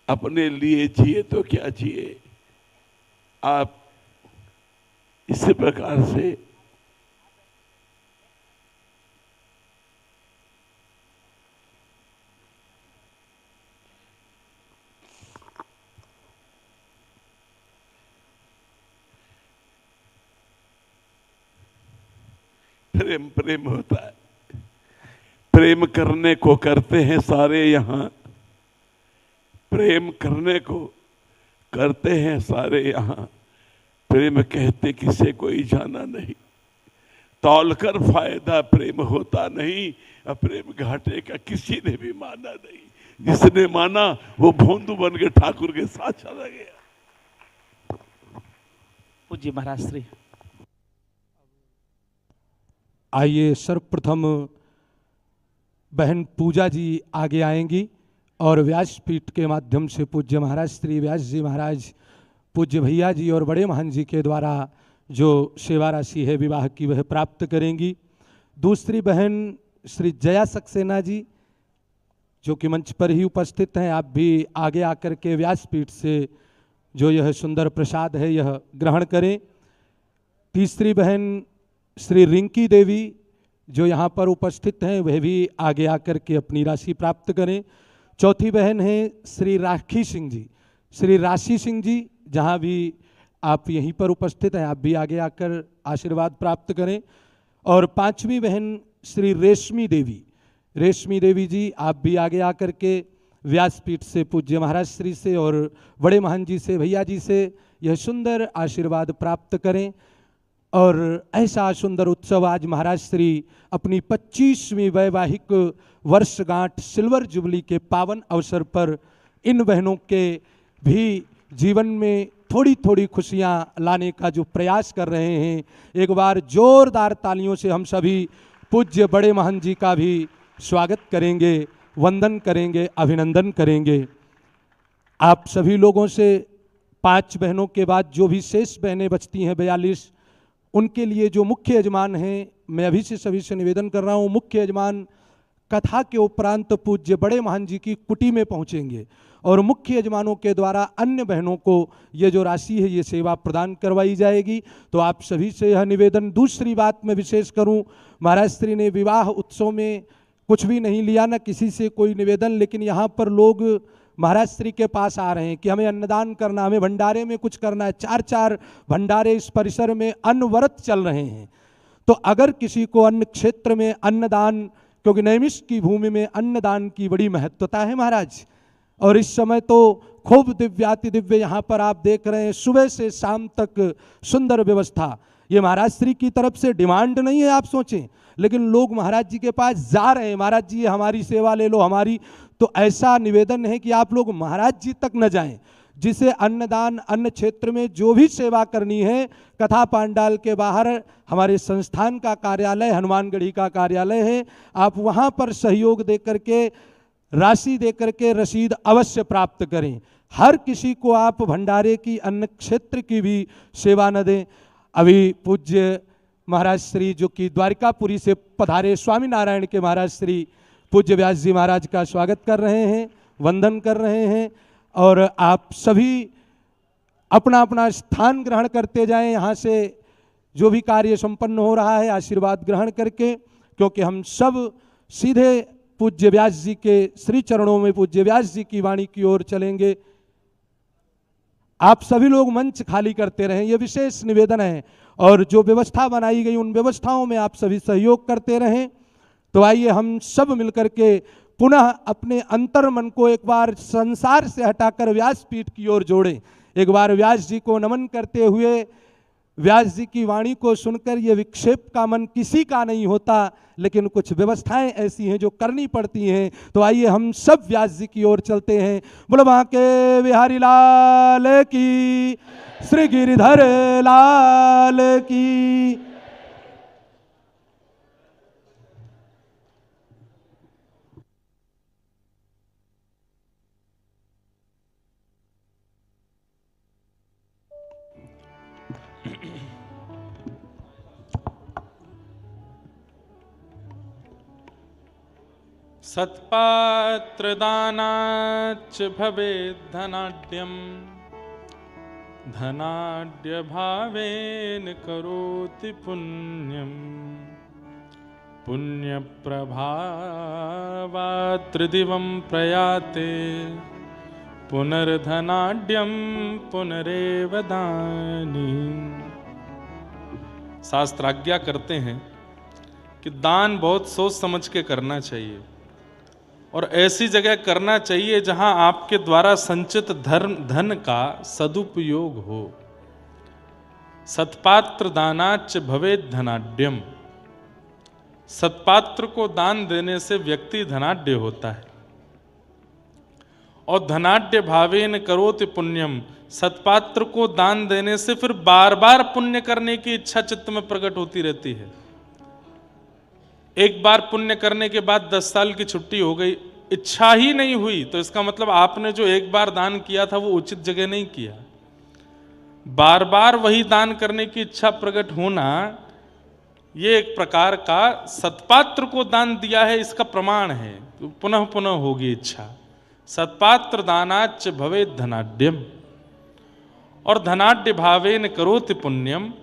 अपने लिए जिए तो क्या जिए, आप इसी प्रकार से प्रेम प्रेम होता है। प्रेम करने को करते हैं सारे यहाँ, प्रेम करने को करते हैं सारे यहाँ, प्रेम कहते किसे कोई जाना नहीं। तौलकर फायदा प्रेम होता नहीं, प्रेम घाटे का किसी ने भी माना नहीं। जिसने माना वो भोंदू बन के ठाकुर के साथ चला गया। पूज्य महाराज श्री। आइए सर्वप्रथम बहन पूजा जी आगे आएंगी और व्यासपीठ के माध्यम से पूज्य महाराज श्री व्यास जी महाराज, पूज्य भैया जी और बड़े महान जी के द्वारा जो सेवा राशि है विवाह की वह प्राप्त करेंगी। दूसरी बहन श्री जया सक्सेना जी जो कि मंच पर ही उपस्थित हैं, आप भी आगे आकर के व्यासपीठ से जो यह सुंदर प्रसाद है यह ग्रहण करें। तीसरी बहन श्री रिंकी देवी जो यहाँ पर उपस्थित हैं वह भी आगे आकर के अपनी राशि प्राप्त करें। चौथी बहन है श्री राखी सिंह जी, श्री राशि सिंह जी जहाँ भी आप यहीं पर उपस्थित हैं आप भी आगे आकर आशीर्वाद प्राप्त करें। और पांचवी बहन श्री रेशमी देवी जी आप भी आगे आकर के व्यासपीठ से पूज्य महाराज श्री से और बड़े महान जी से भैया जी से यह सुंदर आशीर्वाद प्राप्त करें। और ऐसा सुंदर उत्सव आज महाराज श्री अपनी 25वीं वैवाहिक वर्षगांठ सिल्वर जुबली के पावन अवसर पर इन बहनों के भी जीवन में थोड़ी थोड़ी खुशियां लाने का जो प्रयास कर रहे हैं, एक बार जोरदार तालियों से हम सभी पूज्य बड़े महान जी का भी स्वागत करेंगे, वंदन करेंगे, अभिनंदन करेंगे। आप सभी लोगों से 5 बहनों के बाद जो भी शेष बहनें बचती हैं 42, उनके लिए जो मुख्य यजमान हैं, मैं अभी से सभी से निवेदन कर रहा हूँ, मुख्य यजमान कथा के उपरांत पूज्य बड़े महान जी की कुटी में पहुँचेंगे और मुख्य यजमानों के द्वारा अन्य बहनों को ये जो राशि है ये सेवा प्रदान करवाई जाएगी। तो आप सभी से यह निवेदन। दूसरी बात मैं विशेष करूं, महाराज श्री ने विवाह उत्सव में कुछ भी नहीं लिया, न किसी से कोई निवेदन, लेकिन यहाँ पर लोग महाराज श्री के पास आ रहे हैं कि हमें अन्नदान करना, हमें भंडारे में कुछ करना है। 4 भंडारे इस परिसर में अन्न-व्रत चल रहे हैं। तो अगर किसी को अन्न क्षेत्र में अन्नदान, क्योंकि नैमिष की भूमि में अन्नदान की बड़ी महत्वता है महाराज, और इस समय तो खूब दिव्याति दिव्य यहाँ पर आप देख रहे हैं, सुबह से शाम तक सुंदर व्यवस्था। ये महाराज श्री की तरफ से डिमांड नहीं है आप सोचें, लेकिन लोग महाराज जी के पास जा रहे हैं, महाराज जी हमारी सेवा ले लो हमारी। तो ऐसा निवेदन है कि आप लोग महाराज जी तक न जाएं, जिसे अन्नदान अन्न क्षेत्र में जो भी सेवा करनी है, कथा पांडाल के बाहर हमारे संस्थान का कार्यालय, हनुमानगढ़ी का कार्यालय है, आप वहाँ पर सहयोग दे करके, राशि दे करके रसीद अवश्य प्राप्त करें। हर किसी को आप भंडारे की, अन्न क्षेत्र की भी सेवा न दें। अभी पूज्य महाराज श्री जो कि द्वारिकापुरी से पधारे स्वामीनारायण के महाराज श्री पूज्य व्यास जी महाराज का स्वागत कर रहे हैं, वंदन कर रहे हैं। और आप सभी अपना अपना स्थान ग्रहण करते जाएं। यहाँ से जो भी कार्य संपन्न हो रहा है आशीर्वाद ग्रहण करके, क्योंकि हम सब सीधे पूज्य व्यास जी के श्री चरणों में पूज्य व्यास जी की वाणी की ओर चलेंगे। आप सभी लोग मंच खाली करते रहें, ये विशेष निवेदन है। और जो व्यवस्था बनाई गई उन व्यवस्थाओं में आप सभी सहयोग करते रहें। तो आइए हम सब मिलकर के पुनः अपने अंतर मन को एक बार संसार से हटाकर व्यासपीठ की ओर जोड़ें। एक बार व्यास जी को नमन करते हुए व्यास जी की वाणी को सुनकर ये विक्षेप का मन किसी का नहीं होता, लेकिन कुछ व्यवस्थाएं ऐसी हैं जो करनी पड़ती हैं। तो आइए हम सब व्यास जी की ओर चलते हैं। बोलो बांके बिहारी लाल की, श्री गिरिधर लाल की। सत्पात्रदानाच्च भवेद् धनाढ्यम् धनाढ्यभावेन करोति पुण्यम् पुण्यप्रभावात् त्रिदिवं प्रयाते पुनर्धनाढ्यं पुनरेव दानी। शास्त्र आज्ञा करते हैं कि दान बहुत सोच समझ के करना चाहिए और ऐसी जगह करना चाहिए जहां आपके द्वारा संचित धन का सदुपयोग हो। सत्पात्र दानाच्च भवेद् धनाढ्यम्। सत्पात्र को दान देने से व्यक्ति धनाढ्य होता है। और धनाढ्य भावेन करोति पुण्यम। सत्पात्र को दान देने से फिर बार बार पुण्य करने की इच्छा चित्त में प्रकट होती रहती है। एक बार पुण्य करने के बाद 10 साल की छुट्टी हो गई, इच्छा ही नहीं हुई, तो इसका मतलब आपने जो एक बार दान किया था वो उचित जगह नहीं किया। बार बार वही दान करने की इच्छा प्रकट होना, ये एक प्रकार का सत्पात्र को दान दिया है इसका प्रमाण है। तो पुनः पुनः होगी इच्छा। सत्पात्र दानाच्च भवेद् धनाढ्यम्। और धनाढ्य भावेन करोति पुण्यम।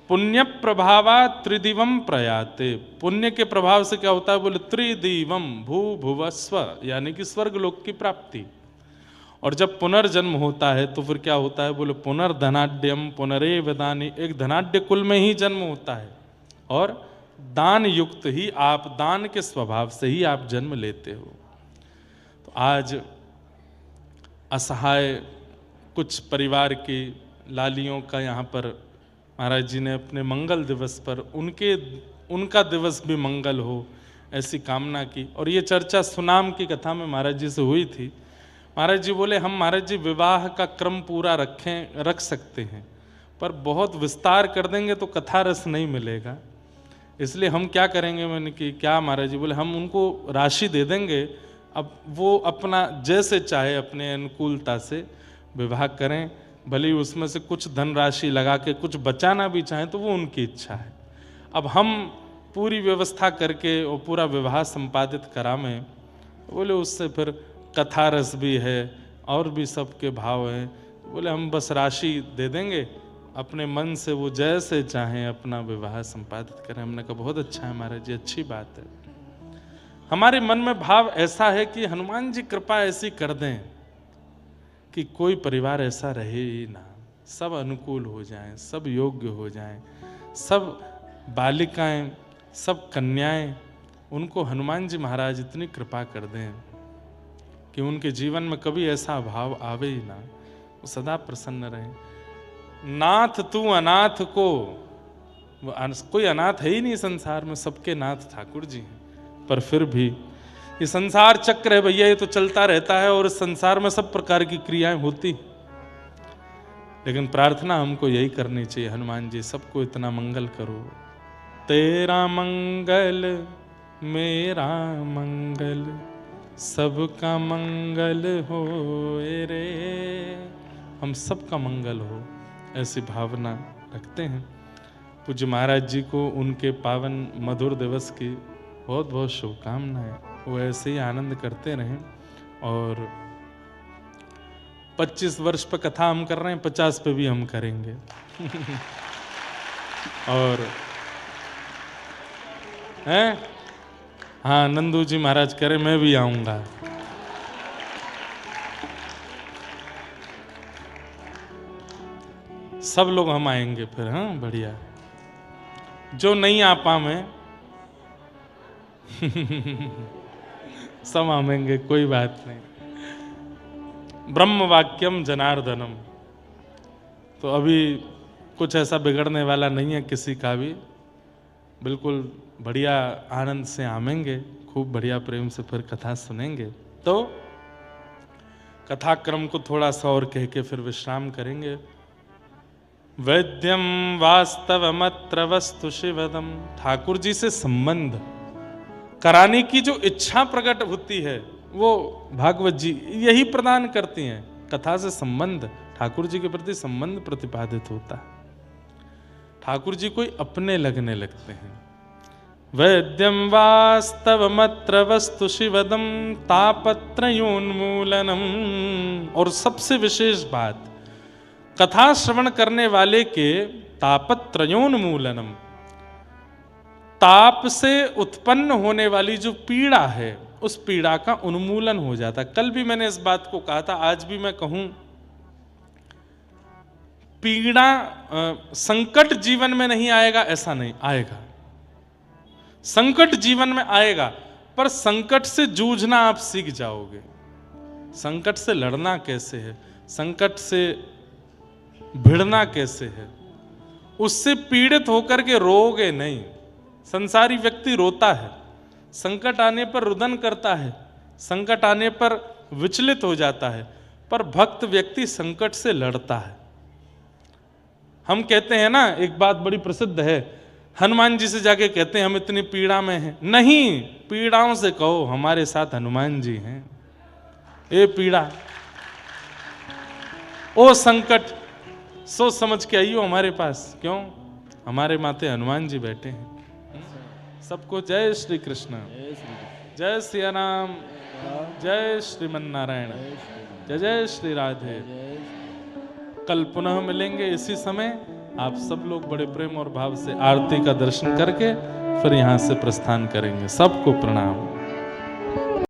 पुण्य प्रभावा त्रिदिवम प्रयाते। पुण्य के प्रभाव से क्या होता है? बोले त्रिदिवम भू भुवस्व, यानी कि स्वर्ग लोक की प्राप्ति। और जब पुनर्जन्म होता है तो फिर क्या होता है? बोले पुनर्धनाढ्यम पुनरेव दानी। एक धनाढ्य कुल में ही जन्म होता है और दान युक्त ही आप, दान के स्वभाव से ही आप जन्म लेते हो। तो आज असहाय कुछ परिवार की लालियों का यहाँ पर महाराज जी ने अपने मंगल दिवस पर उनका दिवस भी मंगल हो ऐसी कामना की। और ये चर्चा सुनाम की कथा में महाराज जी से हुई थी। महाराज जी बोले हम महाराज जी विवाह का क्रम पूरा रख सकते हैं, पर बहुत विस्तार कर देंगे तो कथा रस नहीं मिलेगा। इसलिए हम क्या करेंगे? मैंने कि क्या महाराज जी? बोले हम उनको राशि दे देंगे, अब वो अपना जैसे चाहे अपने अनुकूलता से विवाह करें, भले ही उसमें से कुछ धनराशि लगा के कुछ बचाना भी चाहें तो वो उनकी इच्छा है। अब हम पूरी व्यवस्था करके और पूरा विवाह संपादित करावें, बोले उससे फिर कथा रस भी है और भी सबके भाव हैं। बोले हम बस राशि दे देंगे, अपने मन से वो जैसे चाहें अपना विवाह संपादित करें। हमने कहा बहुत अच्छा है महाराज जी, अच्छी बात है। हमारे मन में भाव ऐसा है कि हनुमान जी कृपा ऐसी कर दें कि कोई परिवार ऐसा रहे ही ना, सब अनुकूल हो जाएं, सब योग्य हो जाएं, सब बालिकाएं, सब कन्याएं, उनको हनुमान जी महाराज इतनी कृपा कर दें कि उनके जीवन में कभी ऐसा भाव आवे ही ना, वो सदा प्रसन्न रहें। नाथ तू अनाथ को, कोई अनाथ है ही नहीं संसार में, सबके नाथ ठाकुर जी हैं। पर फिर भी ये संसार चक्र है भैया, ये तो चलता रहता है और इस संसार में सब प्रकार की क्रियाएं होती। लेकिन प्रार्थना हमको यही करनी चाहिए, हनुमान जी सबको इतना मंगल करो। तेरा मंगल मेरा मंगल सबका मंगल हो रे, हम सबका मंगल हो, ऐसी भावना रखते हैं। पूज्य महाराज जी को उनके पावन मधुर दिवस की बहुत बहुत शुभकामनाएं। वो ऐसे ही आनंद करते रहें। और 25 वर्ष पे कथा हम कर रहे हैं, 50 पे भी हम करेंगे। और हैं, हाँ, नंदू जी महाराज करे, मैं भी आऊंगा। सब लोग हम आएंगे फिर। हाँ, बढ़िया। जो नहीं आ पाए सब आएंगे, कोई बात नहीं। ब्रह्म वाक्यम जनार्दनम। तो अभी कुछ ऐसा बिगड़ने वाला नहीं है किसी का भी, बिल्कुल बढ़िया आनंद से आमेंगे, खूब बढ़िया प्रेम से फिर कथा सुनेंगे। तो कथाक्रम को थोड़ा सा और कह के फिर विश्राम करेंगे। वैद्यम वास्तवमत्र वस्तु शिवदम। ठाकुर जी से संबंध कराने की जो इच्छा प्रकट होती है वो भागवत जी यही प्रदान करती हैं। कथा से संबंध, ठाकुर जी के प्रति संबंध प्रतिपादित होता है। ठाकुर जी कोई अपने लगने लगते हैं। वैद्यम वास्तवमत्र वस्तु शिवदम तापत्रयोन्मूलनम। और सबसे विशेष बात, कथा श्रवण करने वाले के तापत्रयोन्मूलनम, ताप से उत्पन्न होने वाली जो पीड़ा है उस पीड़ा का उन्मूलन हो जाता। कल भी मैंने इस बात को कहा था, आज भी मैं कहूं, पीड़ा संकट जीवन में नहीं आएगा ऐसा नहीं, आएगा। संकट जीवन में आएगा, पर संकट से जूझना आप सीख जाओगे। संकट से लड़ना कैसे है, संकट से भिड़ना कैसे है, उससे पीड़ित होकर के रोओगे नहीं। संसारी व्यक्ति रोता है, संकट आने पर रुदन करता है, संकट आने पर विचलित हो जाता है, पर भक्त व्यक्ति संकट से लड़ता है। हम कहते हैं ना, एक बात बड़ी प्रसिद्ध है, हनुमान जी से जाके कहते हैं हम इतनी पीड़ा में हैं। नहीं, पीड़ाओं से कहो हमारे साथ हनुमान जी हैं। ए पीड़ा, ओ संकट, सोच समझ के आइयो हमारे पास। क्यों? हमारे माथे हनुमान जी बैठे हैं। सबको जय श्री कृष्ण, जय सिया राम, जय श्रीमन नारायण, जय जय श्री राधे। कल पुनः मिलेंगे इसी समय। आप सब लोग बड़े प्रेम और भाव से आरती का दर्शन करके फिर यहाँ से प्रस्थान करेंगे। सबको प्रणाम।